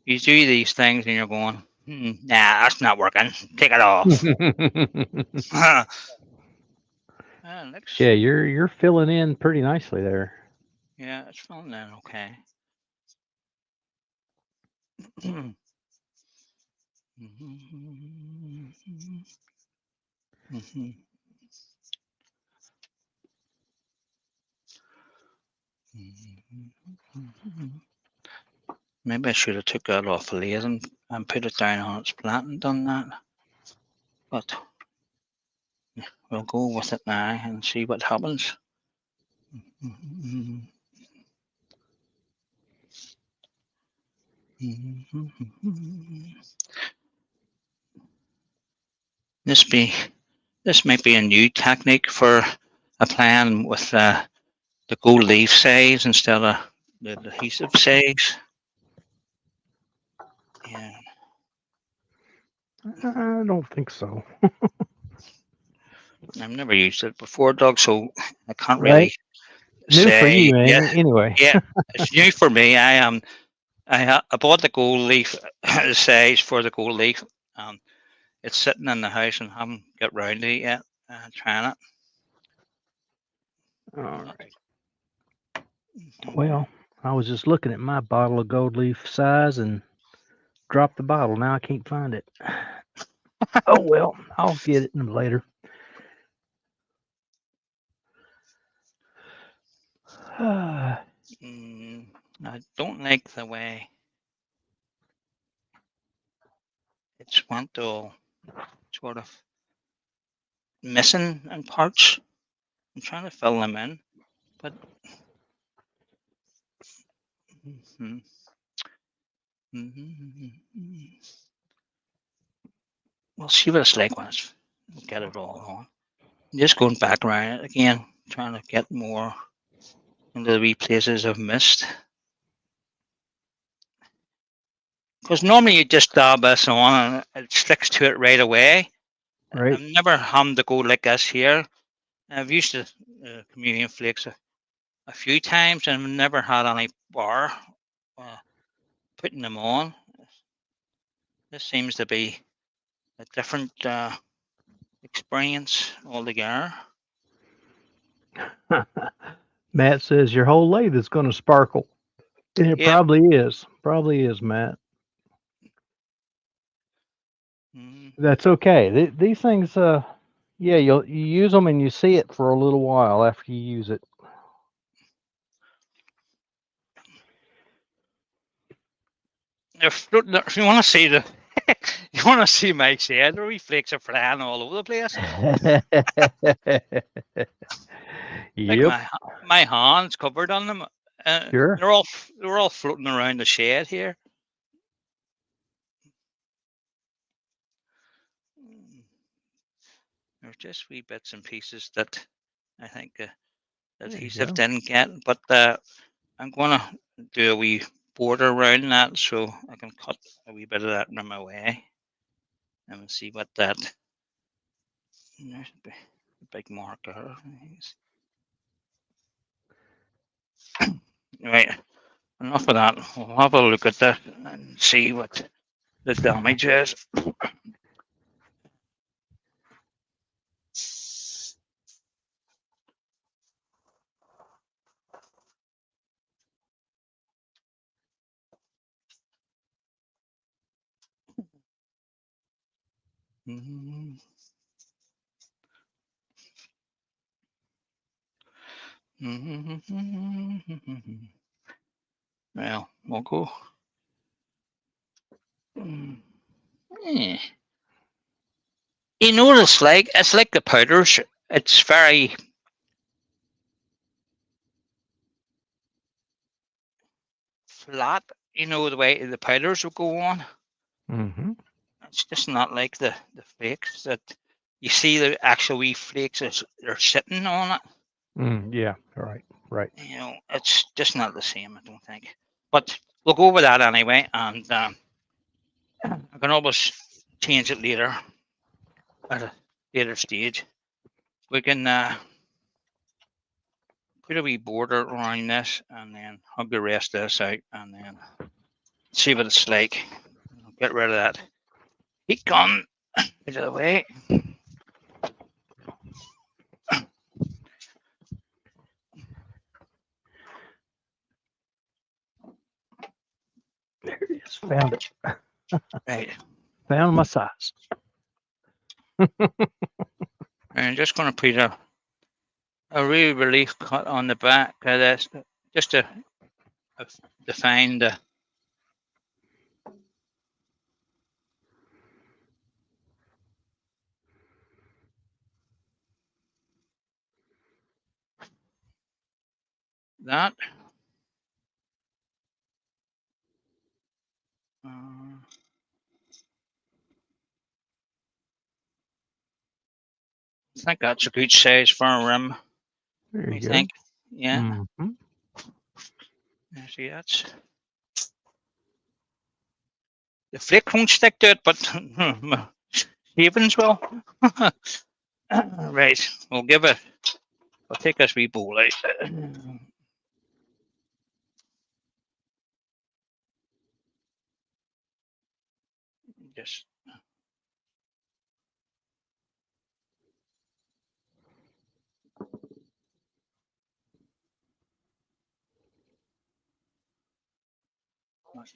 Speaker 1: you do these things and you're going, nah, that's not working. Take it off. Looks,
Speaker 2: Yeah, you're filling in pretty nicely there.
Speaker 1: yeah, it's filling in okay. Maybe I should have took that off the lathe and put it down on its plant and done that. But we'll go with it now and see what happens. This be this might be a new technique for applying with the gold leaf size instead of the adhesive size. Yeah,
Speaker 2: I don't think so.
Speaker 1: I've never used it before, Doug, so I can't
Speaker 2: Right?
Speaker 1: really
Speaker 2: New for
Speaker 1: say.
Speaker 2: you,
Speaker 1: Yeah,
Speaker 2: anyway.
Speaker 1: yeah, it's new for me. I bought the gold leaf size for the gold leaf. Um, it's sitting in the house and haven't got round to it yet. Trying it.
Speaker 2: All
Speaker 1: But,
Speaker 2: right. Well, I was just looking at my bottle of gold leaf size and dropped the bottle. Now I can't find it. Oh well, I'll get it later.
Speaker 1: I don't like the way it's went all sort of missing in parts. I'm trying to fill them in, but mhm, we'll see what it's like when it's get it all on. Just going back around it again, trying to get more into the wee places I've missed. Because normally you just dab this on and it sticks to it right away.
Speaker 2: Right.
Speaker 1: I've never had to go like this here. I've used the communion flakes a few times and I've never had any bar uh, putting them on. This seems to be a different experience altogether.
Speaker 2: Matt says your whole lathe is going to sparkle. And it
Speaker 1: Yep.
Speaker 2: probably is. Probably is, Matt.
Speaker 1: Mm.
Speaker 2: That's okay. These things, yeah, you use them and you see it for a little while after you use it.
Speaker 1: If you want to see the, you want to see my shed, the wee flakes are flying all over the place. Like
Speaker 2: Yep,
Speaker 1: my hands covered on them.
Speaker 2: sure.
Speaker 1: They're all floating around the shed here. There's just wee bits and pieces that I think
Speaker 2: There you
Speaker 1: adhesive
Speaker 2: go.
Speaker 1: didn't get, but I'm gonna do a wee border around that so I can cut a wee bit of that in my way and see what that. There's a big marker. Right, enough of that. We'll have a look at that and see what the damage is. Mm-hmm. Well, we'll go. Yeah. You notice, like it's like the powders. It's very flat. You know the way the powders will go on.
Speaker 2: Hmm.
Speaker 1: It's just not like the flakes that you see the actual wee flakes as they're sitting on it.
Speaker 2: Yeah, right, right.
Speaker 1: You know, it's just not the same. I don't think. But we'll go with that anyway, and I can always change it later at a later stage. We can put a wee border around this, and then hug the rest of this out, and then see what it's like. Get rid of that heat gun out of the way.
Speaker 2: There it is. Found it.
Speaker 1: Right.
Speaker 2: Found my size.
Speaker 1: I'm just going to put a real relief cut on the back of this just to define that. I think that's a good size for a rim.
Speaker 2: There
Speaker 1: I
Speaker 2: you go.
Speaker 1: think. Yeah.
Speaker 2: Hmm.
Speaker 1: See, that's the flick won't stick to it, but shavings will. Right. We'll give it. I'll take this wee bowl out.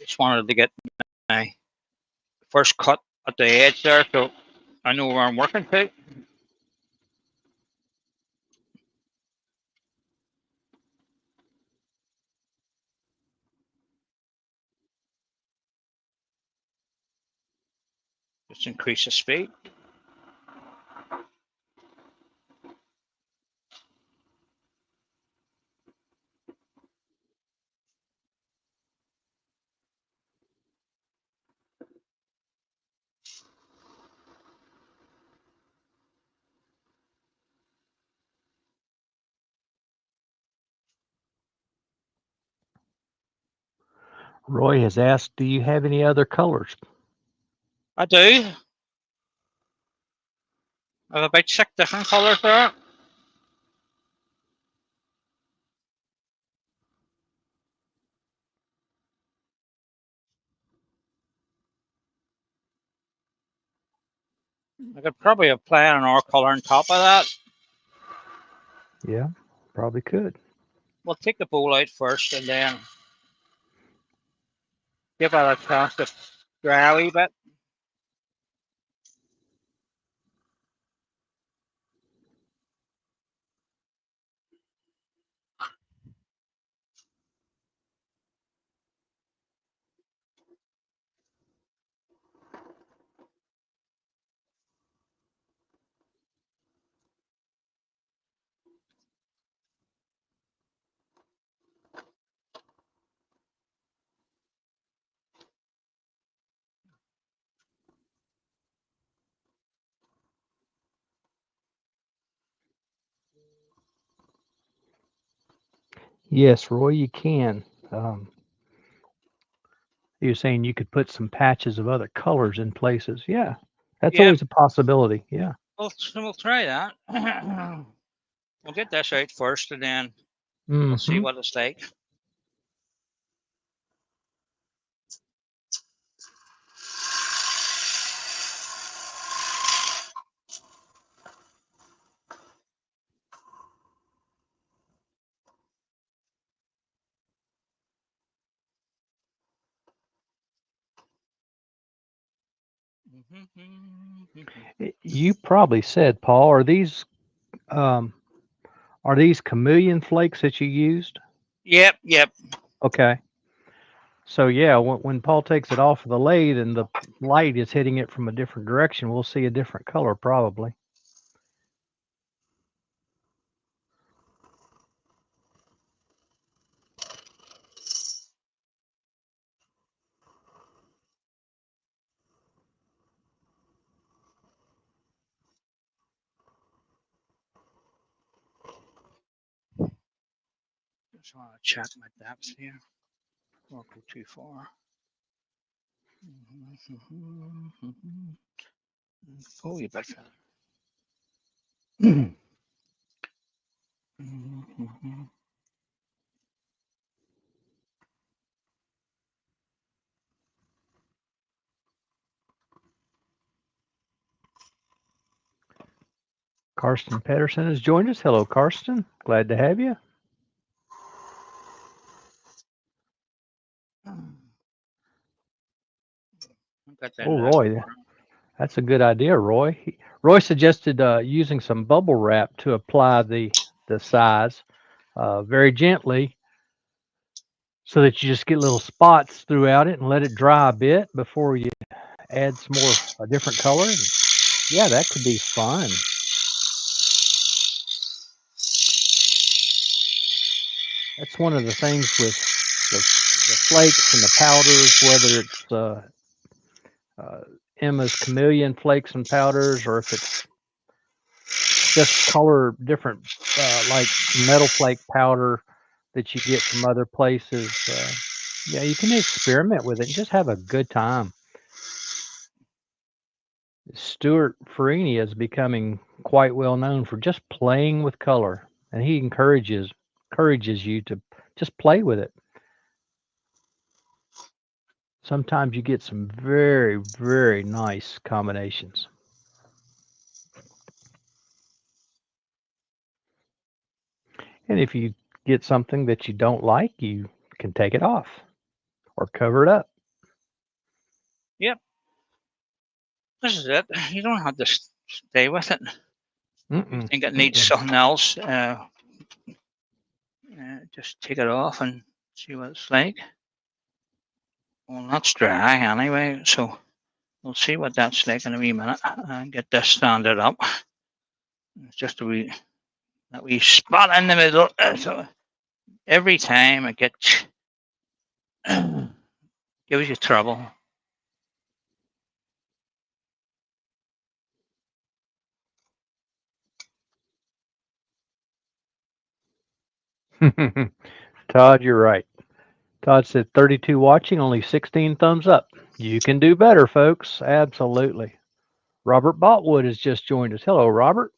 Speaker 1: Just wanted to get my first cut at the edge there, so I know where I'm working to. Just increase the speed.
Speaker 2: Roy has asked, "Do you have any other colors?"
Speaker 1: I do. I have about 6 different colours there. I could probably apply another colour on top of that.
Speaker 2: Yeah. Probably could.
Speaker 1: We'll take the bowl out first and then give it a chance to dry a wee bit.
Speaker 2: Yes, Roy, you can. Um, you're saying you could put some patches of other colors in places. Yeah, that's
Speaker 1: Yeah,
Speaker 2: always a possibility. Yeah.
Speaker 1: we'll try that. We'll get this out first and then we'll see
Speaker 2: Mm-hmm.
Speaker 1: what it's like.
Speaker 2: You probably said, Paul, um, are these chameleon flakes that you used?
Speaker 1: Yep, yep.
Speaker 2: Okay. So yeah, when Paul takes it off of the lathe and the light is hitting it from a different direction, we'll see a different color probably.
Speaker 1: Just want to check my depth here. Won't go too far. Oh, you bet.
Speaker 2: Karsten Pedersen has joined us. Hello, Karsten. Glad to have you.
Speaker 1: Got that
Speaker 2: Oh,
Speaker 1: last
Speaker 2: Roy,
Speaker 1: part.
Speaker 2: that's a good idea, Roy. Roy suggested using some bubble wrap to apply the size very gently, so that you just get little spots throughout it and let it dry a bit before you add some more a different color. Yeah, that could be fun. That's one of the things with the flakes and the powders, whether it's uh, Emma's chameleon flakes and powders, or if it's just color different, like metal flake powder that you get from other places. Yeah, you can experiment with it and just have a good time. Stuart Farini is becoming quite well known for just playing with color, and he encourages you to just play with it. Sometimes you get some very, very nice combinations. And if you get something that you don't like, you can take it off or cover it up.
Speaker 1: Yep, this is it. You don't have to stay with it. If you
Speaker 2: Mm-mm,
Speaker 1: think it needs
Speaker 2: mm-mm.
Speaker 1: something else, just take it off and see what it's like. Well, that's dry anyway, so we'll see what that's like in a wee minute and get this standard up. It's just that wee spot in the middle. So every time it gets gives you trouble.
Speaker 2: Todd, you're right. Todd said 32 watching, only 16 thumbs up. You can do better, folks. Absolutely. Robert Botwood has just joined us. Hello, Robert.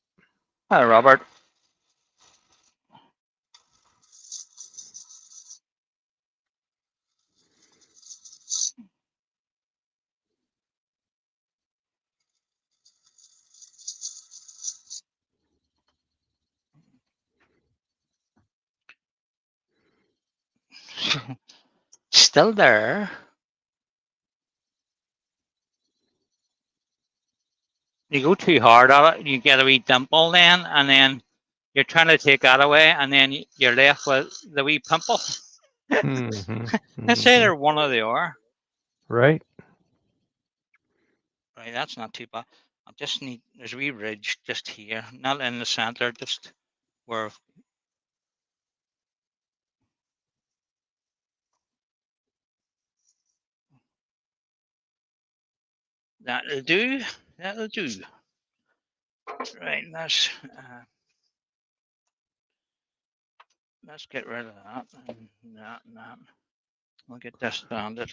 Speaker 1: Hi, Robert. Still there. You go too hard at it, you get a wee dimple then, and then you're trying to take that away, and then you're left with the wee pimple.
Speaker 2: Mhm,
Speaker 1: It's
Speaker 2: mhm.
Speaker 1: either one or the other.
Speaker 2: Right.
Speaker 1: Right, that's not too bad. I just need, there's a wee ridge just here, not in the center, just where. That'll do. That'll do. Right, let's get rid of that and that and that. We'll get this standard.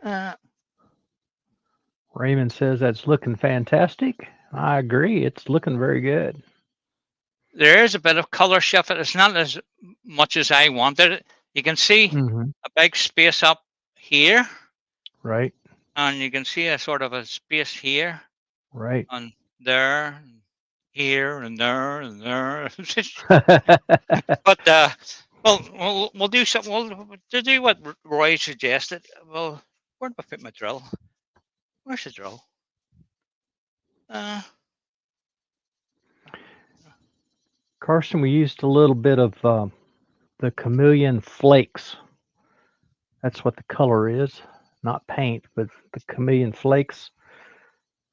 Speaker 1: Uh,
Speaker 2: Raymond says that's looking fantastic. I agree. It's looking very good.
Speaker 1: there is a bit of color shift. It's not as much as I wanted it. You can see
Speaker 2: Mhm.
Speaker 1: a big space up here,
Speaker 2: Right.
Speaker 1: and you can see a sort of a space here
Speaker 2: Right.
Speaker 1: and there, and here and there and there. But we'll do something. To do what Roy suggested. Well, where do I put my drill? Where's the drill? Uh,
Speaker 2: Carson, we used a little bit of the chameleon flakes. That's what the color is, not paint, but the chameleon flakes.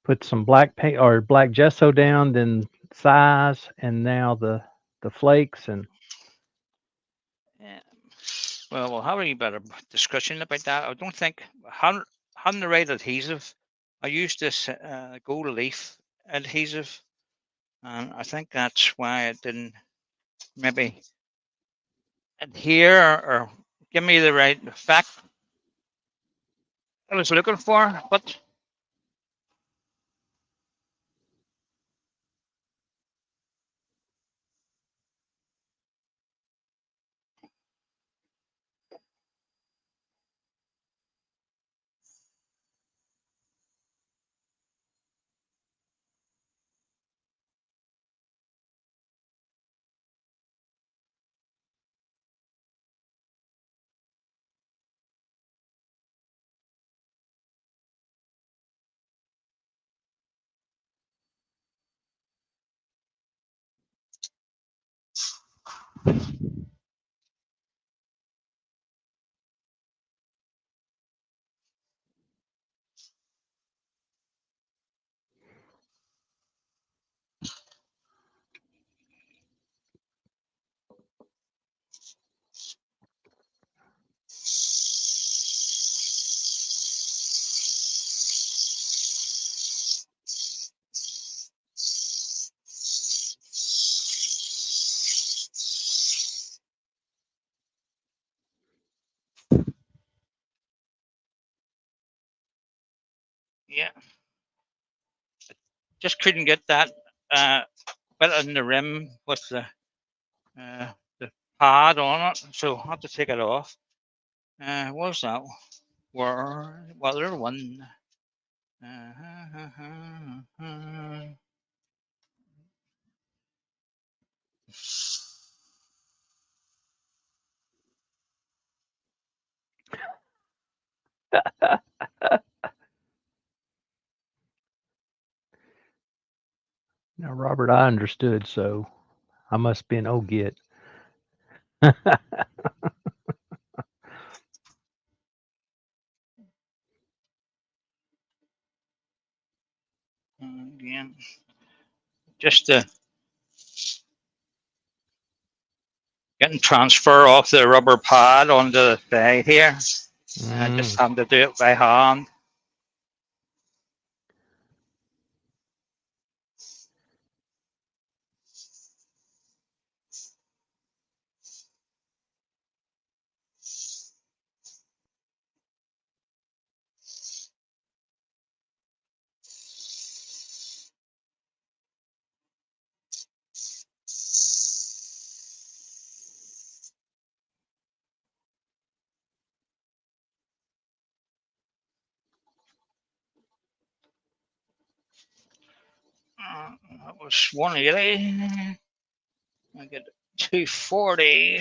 Speaker 2: Put some black paint or black gesso down, then size, and now the flakes and
Speaker 1: yeah. Well, we'll have a better discussion about that. I don't think having the right adhesive. I used this gold leaf adhesive, and I think that's why it didn't maybe adhere or give me the right effect I was looking for. But yeah, just couldn't get that uh, bit in the rim with the pad on it, so I had to take it off. What's that? Where? Weather one.
Speaker 2: now Robert, I understood, so I must be an old git.
Speaker 1: Again, just getting transfer off the rubber pad onto the side here. Just
Speaker 2: Mm.
Speaker 1: having to do it by hand. That was 180. I get 240.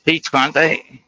Speaker 1: Teach, aren't they?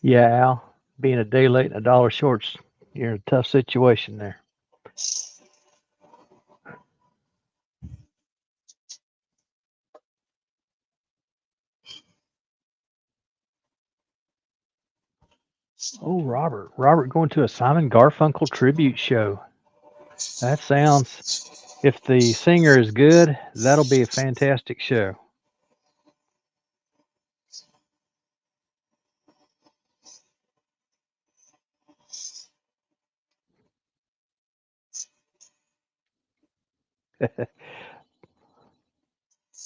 Speaker 2: Yeah, Al, being a day late and a dollar short, you're in a tough situation there. Oh, Robert. Robert going to a Simon Garfunkel tribute show. That sounds, if the singer is good, that'll be a fantastic show.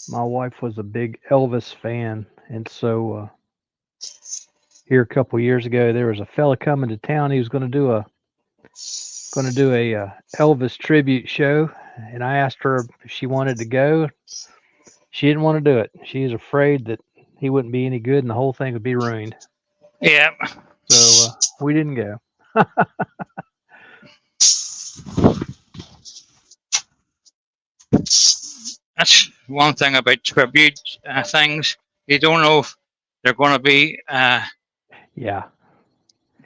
Speaker 2: My wife was a big Elvis fan, and so here a couple years ago, there was a fella coming to town. He was going to do a Elvis tribute show, and I asked her if she wanted to go. She didn't want to do it. She was afraid that he wouldn't be any good and the whole thing would be ruined.
Speaker 1: Yeah,
Speaker 2: So we didn't go.
Speaker 1: that's one thing about tribute things. You don't know if they're going to be
Speaker 2: Yeah.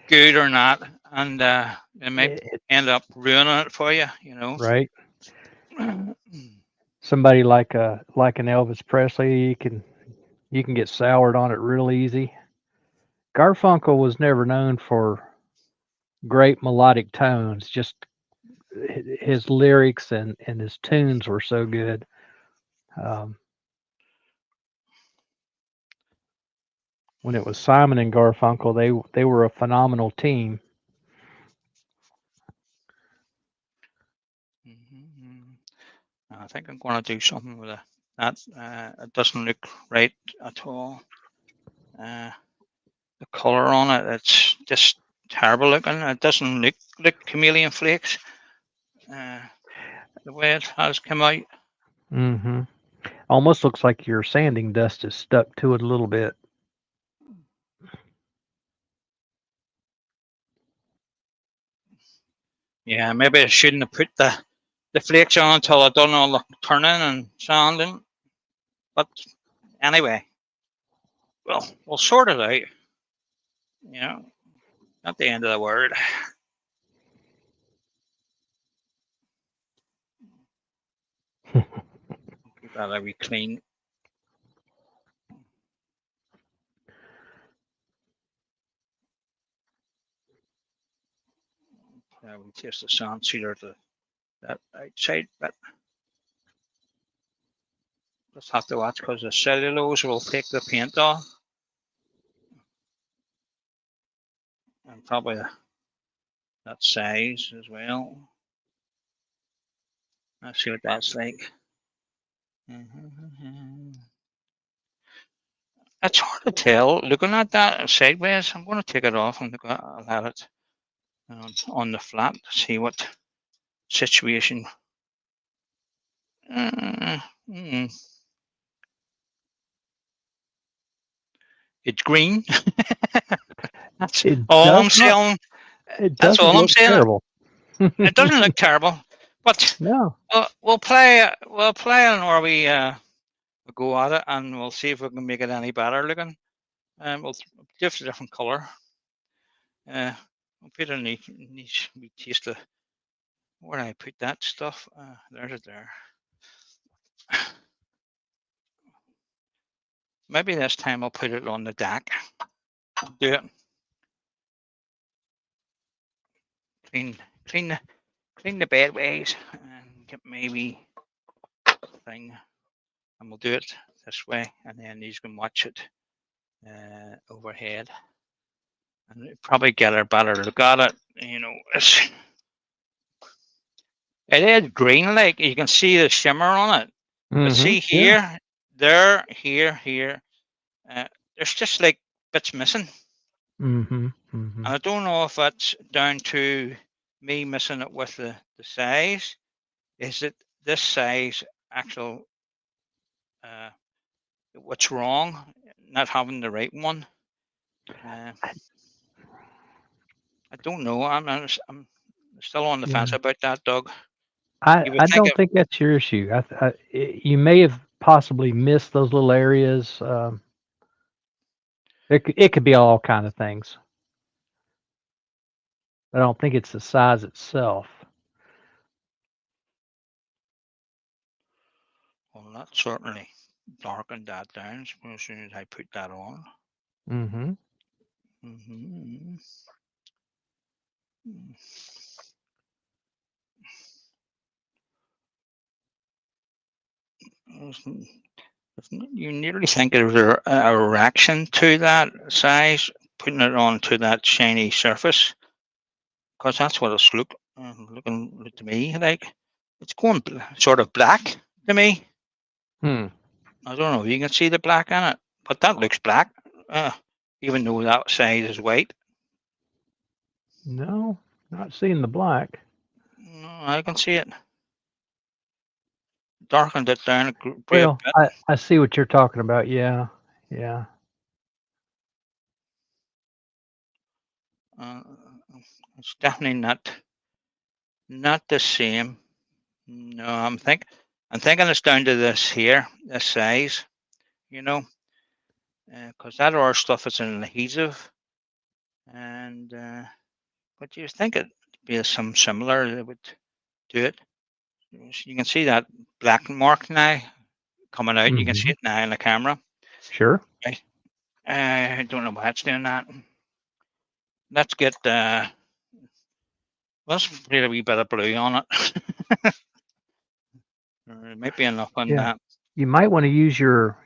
Speaker 1: good or not, and it might
Speaker 2: It,
Speaker 1: end up ruining it for you. You know.
Speaker 2: right. Somebody like an Elvis Presley, you can get soured on it real easy. Garfunkel was never known for great melodic tones. Just his lyrics and his tunes were so good. Um, when it was Simon and Garfunkel, they were a phenomenal team.
Speaker 1: I think I'm going to do something with that. It doesn't look right at all. The color on it, it's just terrible looking. It doesn't look like chameleon flakes. Uh, the way it has come out.
Speaker 2: Hmm. Almost looks like your sanding dust is stuck to it a little bit.
Speaker 1: Yeah, maybe I shouldn't have put the flakes on until I done all the turning and sanding. But anyway, well, we'll sort it out. You know, not the end of the world. Keep that a wee clean. We taste the sand sealer to that outside, but just have to watch because the cellulose will take the paint off, and probably that size as well. Let's see what that's like. It's hard to tell. Looking at that sideways, I'm going to take it off and I'll have it on the flat to see what situation. Uh, mm, it's green. That's
Speaker 2: It
Speaker 1: all
Speaker 2: does
Speaker 1: I'm
Speaker 2: not.
Speaker 1: saying.
Speaker 2: It
Speaker 1: That's
Speaker 2: doesn't
Speaker 1: all I'm
Speaker 2: look
Speaker 1: saying.
Speaker 2: terrible.
Speaker 1: It doesn't look terrible, but
Speaker 2: No.
Speaker 1: we'll play. We'll play and where we go at it, and we'll see if we can make it any better looking. We'll give it a different color. We'll put a nice wee taste of where I put that stuff. There's it there. Maybe this time I'll put it on the deck. Do it. Clean, clean the, clean the bedways, and get maybe thing, and we'll do it this way, and then you can watch it overhead, and probably get a better look at it. You know, it is green, like you can see the shimmer on it. But see
Speaker 2: Yeah.
Speaker 1: here, there, here, there's just like bits missing. And I don't know if that's down to me missing it with the size. Is it this size actual what's wrong? Not having the right one? I don't know. I'm still on the fence
Speaker 2: Yeah.
Speaker 1: about that, Doug.
Speaker 2: I
Speaker 1: You would
Speaker 2: I
Speaker 1: think
Speaker 2: don't
Speaker 1: it.
Speaker 2: think that's your issue. You may have possibly missed those little areas. It could be all kind of things. I don't think it's the size itself.
Speaker 1: Well, that certainly darkened that down as soon as I put that on.
Speaker 2: Mm-hmm.
Speaker 1: Mm-hmm. You nearly think there's a reaction to that size, putting it onto that shiny surface, because that's what it's looking to me like. It's going sort of black to me.
Speaker 2: Hmm.
Speaker 1: I don't know if you can see the black in it, but that looks black, uh, even though that side is white.
Speaker 2: No, not seeing the black.
Speaker 1: No, I can see it. Darkened it down a great
Speaker 2: Well,
Speaker 1: bit.
Speaker 2: I see what you're talking about. Yeah. Yeah.
Speaker 1: Uh, it's definitely not the same. No, I'm thinking it's down to this here, this size. You know, because that other stuff is an adhesive, and but you think it'd be some similar that would do it. You can see that black mark now coming out. You can see
Speaker 2: Mm-hmm.
Speaker 1: it now in the camera.
Speaker 2: Sure.
Speaker 1: Right. I don't know why it's doing that. Let's get let's put a wee bit of blue on it. There might be enough on
Speaker 2: Yeah.
Speaker 1: that
Speaker 2: You might want to use your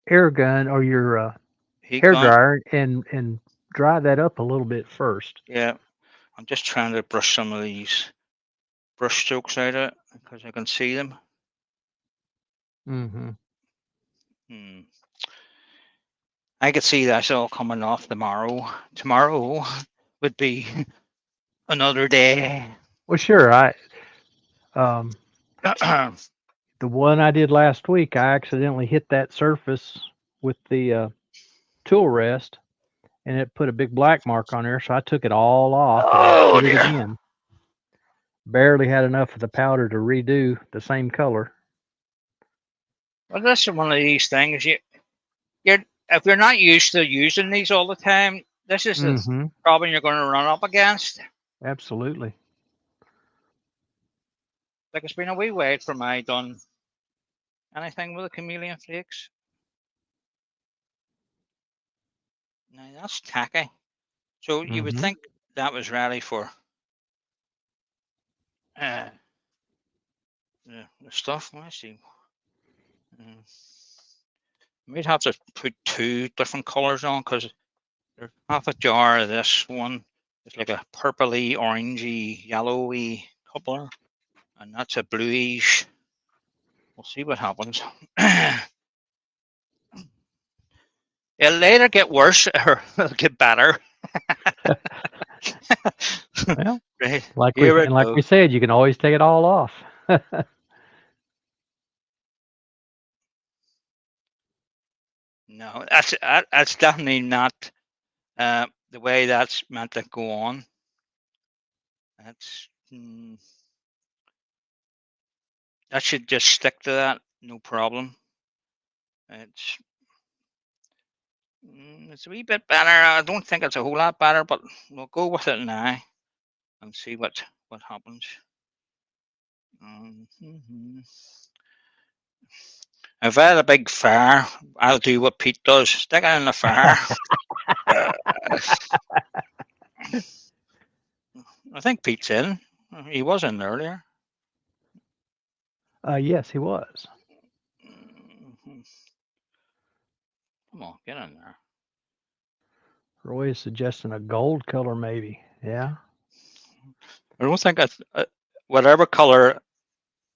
Speaker 2: air gun or your
Speaker 1: heat
Speaker 2: hair
Speaker 1: gun.
Speaker 2: dryer and dry that up a little bit first.
Speaker 1: Yeah, I'm just trying to brush some of these brush strokes out of it because I can see them.
Speaker 2: Mm-hmm.
Speaker 1: Hmm. I could see that's all coming off tomorrow. Tomorrow would be another day.
Speaker 2: Well, sure. Um, the one I did last week, I accidentally hit that surface with the tool rest, and it put a big black mark on there. So I took it all off and
Speaker 1: Oh
Speaker 2: did it
Speaker 1: dear.
Speaker 2: again. Barely had enough of the powder to redo the same color.
Speaker 1: Well, this is one of these things. You're if you're not used to using these all the time, this is the
Speaker 2: Mm-hmm.
Speaker 1: problem you're going to run up against.
Speaker 2: Absolutely.
Speaker 1: Like it's been a wee wait from I done anything with the chameleon flakes. Now that's tacky. So you would
Speaker 2: Mm-hmm.
Speaker 1: think that was ready for uh, the stuff. Let's see. Mm, We'd have to put two different colors on because there's half a jar of this one. It's like a purpley, orangey, yellowy color, and that's a bluish. We'll see what happens. It'll later get worse or it'll get better.
Speaker 2: Well,
Speaker 1: Right,
Speaker 2: like
Speaker 1: here we
Speaker 2: we
Speaker 1: go.
Speaker 2: said, you can always take it all off.
Speaker 1: No, that's definitely not the way that's meant to go on. That's that should just stick to that, no problem. It's it's a wee bit better. I don't think it's a whole lot better, but we'll go with it now and see what happens. If I had a big fire, I'll do what Pete does: stick it in the fire. I think Pete's in. He was in earlier.
Speaker 2: Yes, he was.
Speaker 1: Come on, get in there.
Speaker 2: Roy is suggesting a gold color, maybe. Yeah.
Speaker 1: I don't think whatever color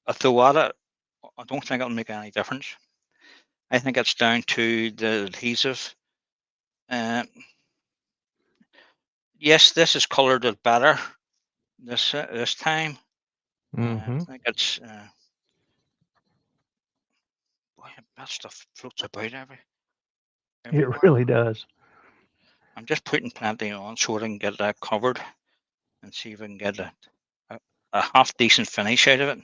Speaker 1: I throw at it, I don't think it'll make any difference. I think it's down to the adhesive. Yes, this is coloured it better this time. I think it's boy, that stuff floats about everywhere.
Speaker 2: It really does.
Speaker 1: I'm just putting plenty on so I can get that covered and see if I can get a half decent finish out of it.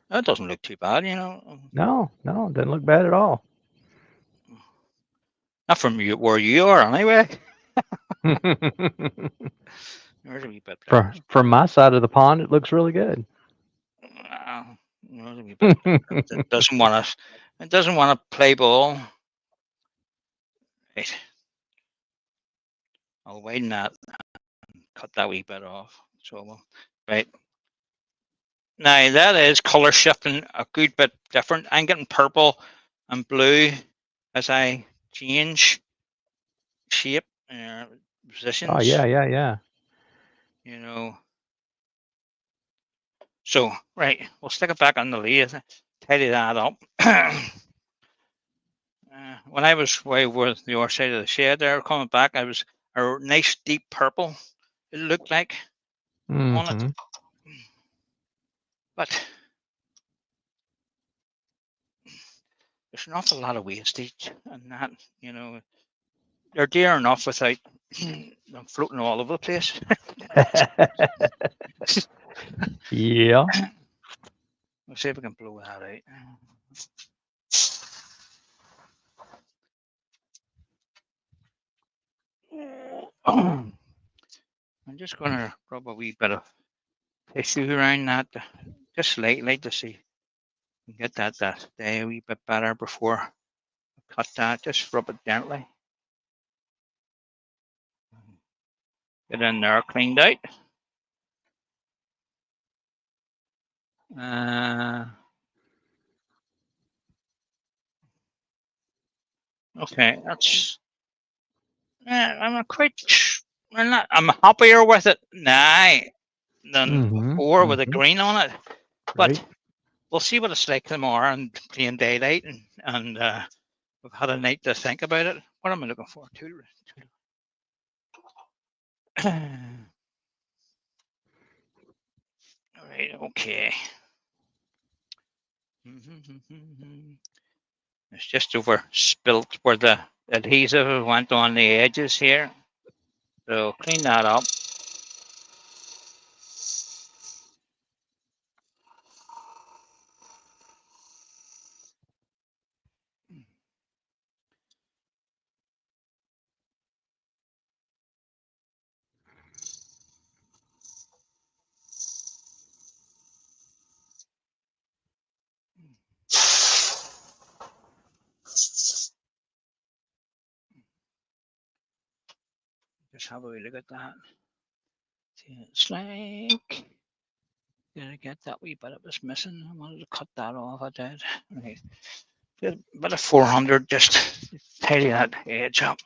Speaker 1: That doesn't look too bad, you know.
Speaker 2: No, it doesn't look bad at all.
Speaker 1: Not from where you are, anyway. There's a wee bit there.
Speaker 2: From my side of the pond, it looks really good.
Speaker 1: There's a wee bit there. It doesn't want to. It doesn't want to play ball. Right. I'll widen that and cut that wee bit off. So, right. Now that is colour shifting a good bit different. I'm getting purple and blue as I change shape positions.
Speaker 2: Oh yeah.
Speaker 1: You know. So right, we'll stick it back on the lathe, tidy that up. When I was way over the other side of the shed there, coming back, I was a nice deep purple. It looked like on it, but there's an awful lot of wastage and that, you know, they're dear enough without them floating all over the place.
Speaker 2: Yeah.
Speaker 1: We'll see if we can blow that out. I'm just going to rub a wee bit of tissue around that, just slightly to see and get that day a wee bit better before I cut that. Just rub it gently. Get in there cleaned out. Okay, that's. I'm quite. I'm happier with it now than before with the green on it. But
Speaker 2: Right.
Speaker 1: we'll see what it's like tomorrow and playing daylight and we've had a night to think about it. What am I looking for? All right, okay. It's just over spilt where the adhesive went on the edges here. So clean that up. Just have a wee look at that. See, it's like, did I get that wee bit it was missing? I wanted to cut that off. I did. Right. Did a bit of 400 just tidy that edge up.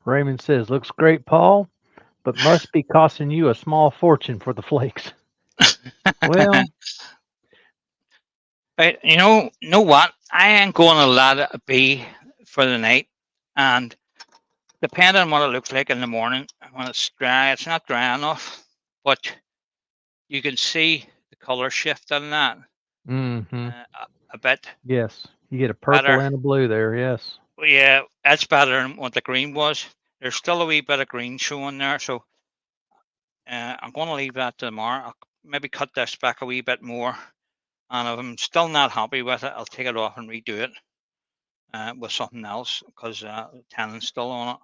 Speaker 2: Raymond says, "Looks great, Paul, but must be costing you a small fortune for the flakes." Well,
Speaker 1: But know what? I ain't going to let it be for the night, and depending on what it looks like in the morning, when it's dry, it's not dry enough, but you can see the color shift on that
Speaker 2: hmm
Speaker 1: a bit
Speaker 2: yes, you get a purple
Speaker 1: better.
Speaker 2: and a blue there. Yes.
Speaker 1: Yeah, that's better than what the green was. There's still a wee bit of green showing there, so I'm going to leave that to tomorrow. I'll maybe cut this back a wee bit more, and if I'm still not happy with it, I'll take it off and redo it with something else because the tanning's still on it,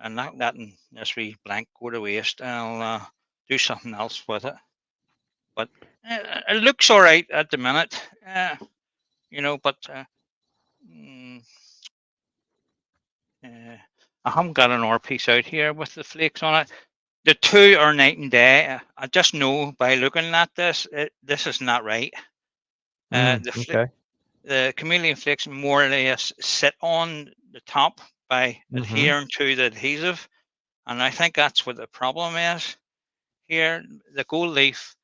Speaker 1: and not letting this wee blank go to waste. I'll do something else with it, but it looks all right at the minute, but mm, uh, I haven't got an R piece out here with the flakes on it. The two are night and day. I just know by looking at this, this is not right. The
Speaker 2: Okay.
Speaker 1: the chameleon flakes more or less sit on the top by
Speaker 2: hmm
Speaker 1: adhering to the adhesive, and I think that's what the problem is here. The gold leaf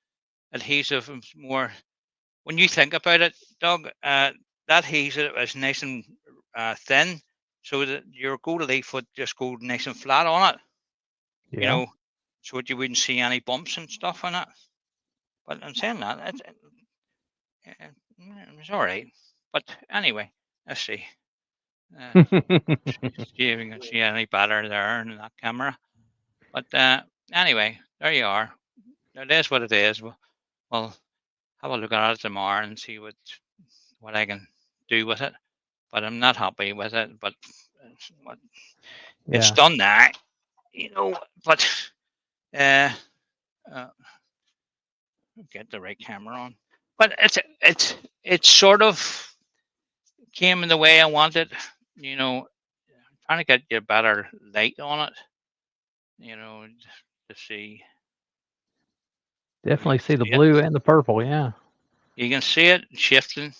Speaker 1: adhesive is more. When you think about it, Doug, that adhesive is nice and thin, so that your gold leaf would just go nice and flat on it. You
Speaker 2: Yeah.
Speaker 1: know, so that you wouldn't see any bumps and stuff on it. But I'm saying that it's all right. But anyway, let's see. Uh, see if you can see any better there in that camera. But anyway, there you are. It is what it is. We'll have a look at it tomorrow and see what I can do with it. But I'm not happy with it. But it's
Speaker 2: yeah.
Speaker 1: done now, But uh, uh, get the right camera on. But it's sort of came in the way I wanted. You know, trying to get you better light on it. You know, to see if you
Speaker 2: Definitely
Speaker 1: can
Speaker 2: see the
Speaker 1: see it.
Speaker 2: blue and the purple. Yeah.
Speaker 1: You can see it shifting.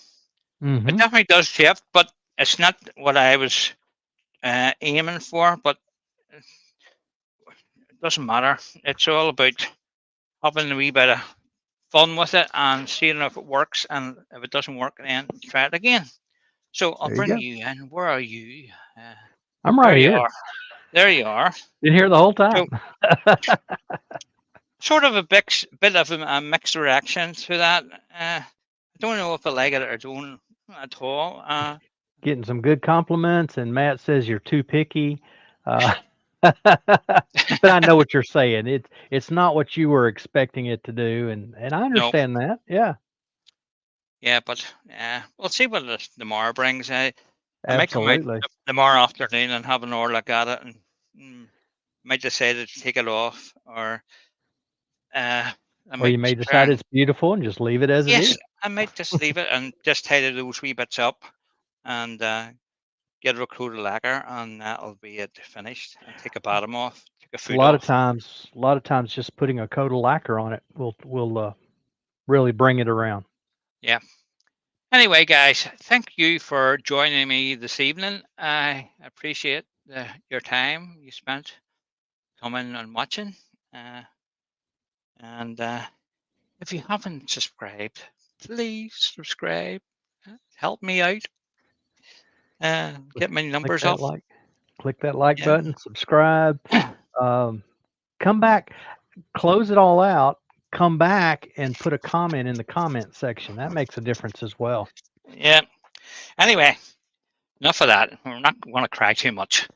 Speaker 1: It
Speaker 2: hmm
Speaker 1: definitely does shift, but it's not what I was aiming for. But it doesn't matter. It's all about having a wee bit of fun with it and seeing if it works. And if it doesn't work, then try it again. So I'll
Speaker 2: There you
Speaker 1: bring
Speaker 2: go.
Speaker 1: you in. Where are you? Uh,
Speaker 2: I'm
Speaker 1: there
Speaker 2: right
Speaker 1: you
Speaker 2: here.
Speaker 1: are. There you are.
Speaker 2: Been here the whole time.
Speaker 1: So sort of a bit of a mixed reaction to that. I don't know if I like it or don't at all.
Speaker 2: Getting some good compliments, and Matt says you're too picky. Uh, but I know what you're saying. It's not what you were expecting it to do, and I
Speaker 1: No,
Speaker 2: understand that. Yeah,
Speaker 1: yeah, but we'll see what tomorrow brings. I might come out
Speaker 2: absolutely.
Speaker 1: tomorrow afternoon and have an hour look at it, and might decide to take it off, or uh, I
Speaker 2: Or
Speaker 1: might
Speaker 2: you may
Speaker 1: try
Speaker 2: decide
Speaker 1: and
Speaker 2: it's beautiful and just leave it as it
Speaker 1: yes,
Speaker 2: is.
Speaker 1: I might just leave it and just tidy those wee bits up and get a coat of lacquer, and that'll be it finished. And take a bottom off, take a foot off.
Speaker 2: A lot of times, just putting a coat of lacquer on it will really bring it around.
Speaker 1: Yeah. Anyway, guys, thank you for joining me this evening. I appreciate your time you spent coming and watching. Uh, and if you haven't subscribed, please subscribe. Help me out.
Speaker 2: Click,
Speaker 1: Get my
Speaker 2: click
Speaker 1: numbers
Speaker 2: that
Speaker 1: up.
Speaker 2: like, click that like
Speaker 1: Yeah.
Speaker 2: button, subscribe. Um, come back, close it all out. Come back and put a comment in the comment section. That makes a difference as well.
Speaker 1: Yeah. Anyway, enough of that. We're not going to cry too much.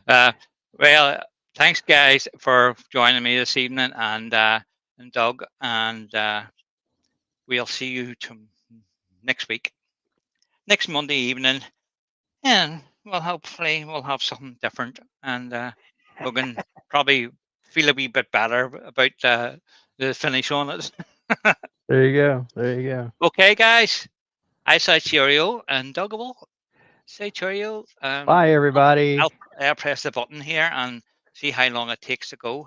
Speaker 1: uh, well, thanks, guys, for joining me this evening, and Doug, and we'll see you next week, next Monday evening, and well, hopefully we'll have something different, and we can probably feel a wee bit better about the finish on it.
Speaker 2: There you go. There you go.
Speaker 1: Okay, guys, I say cheerio, and Doug will say cheerio.
Speaker 2: Bye,
Speaker 1: I'll,
Speaker 2: everybody.
Speaker 1: I'll press the button here and see how long it takes to go.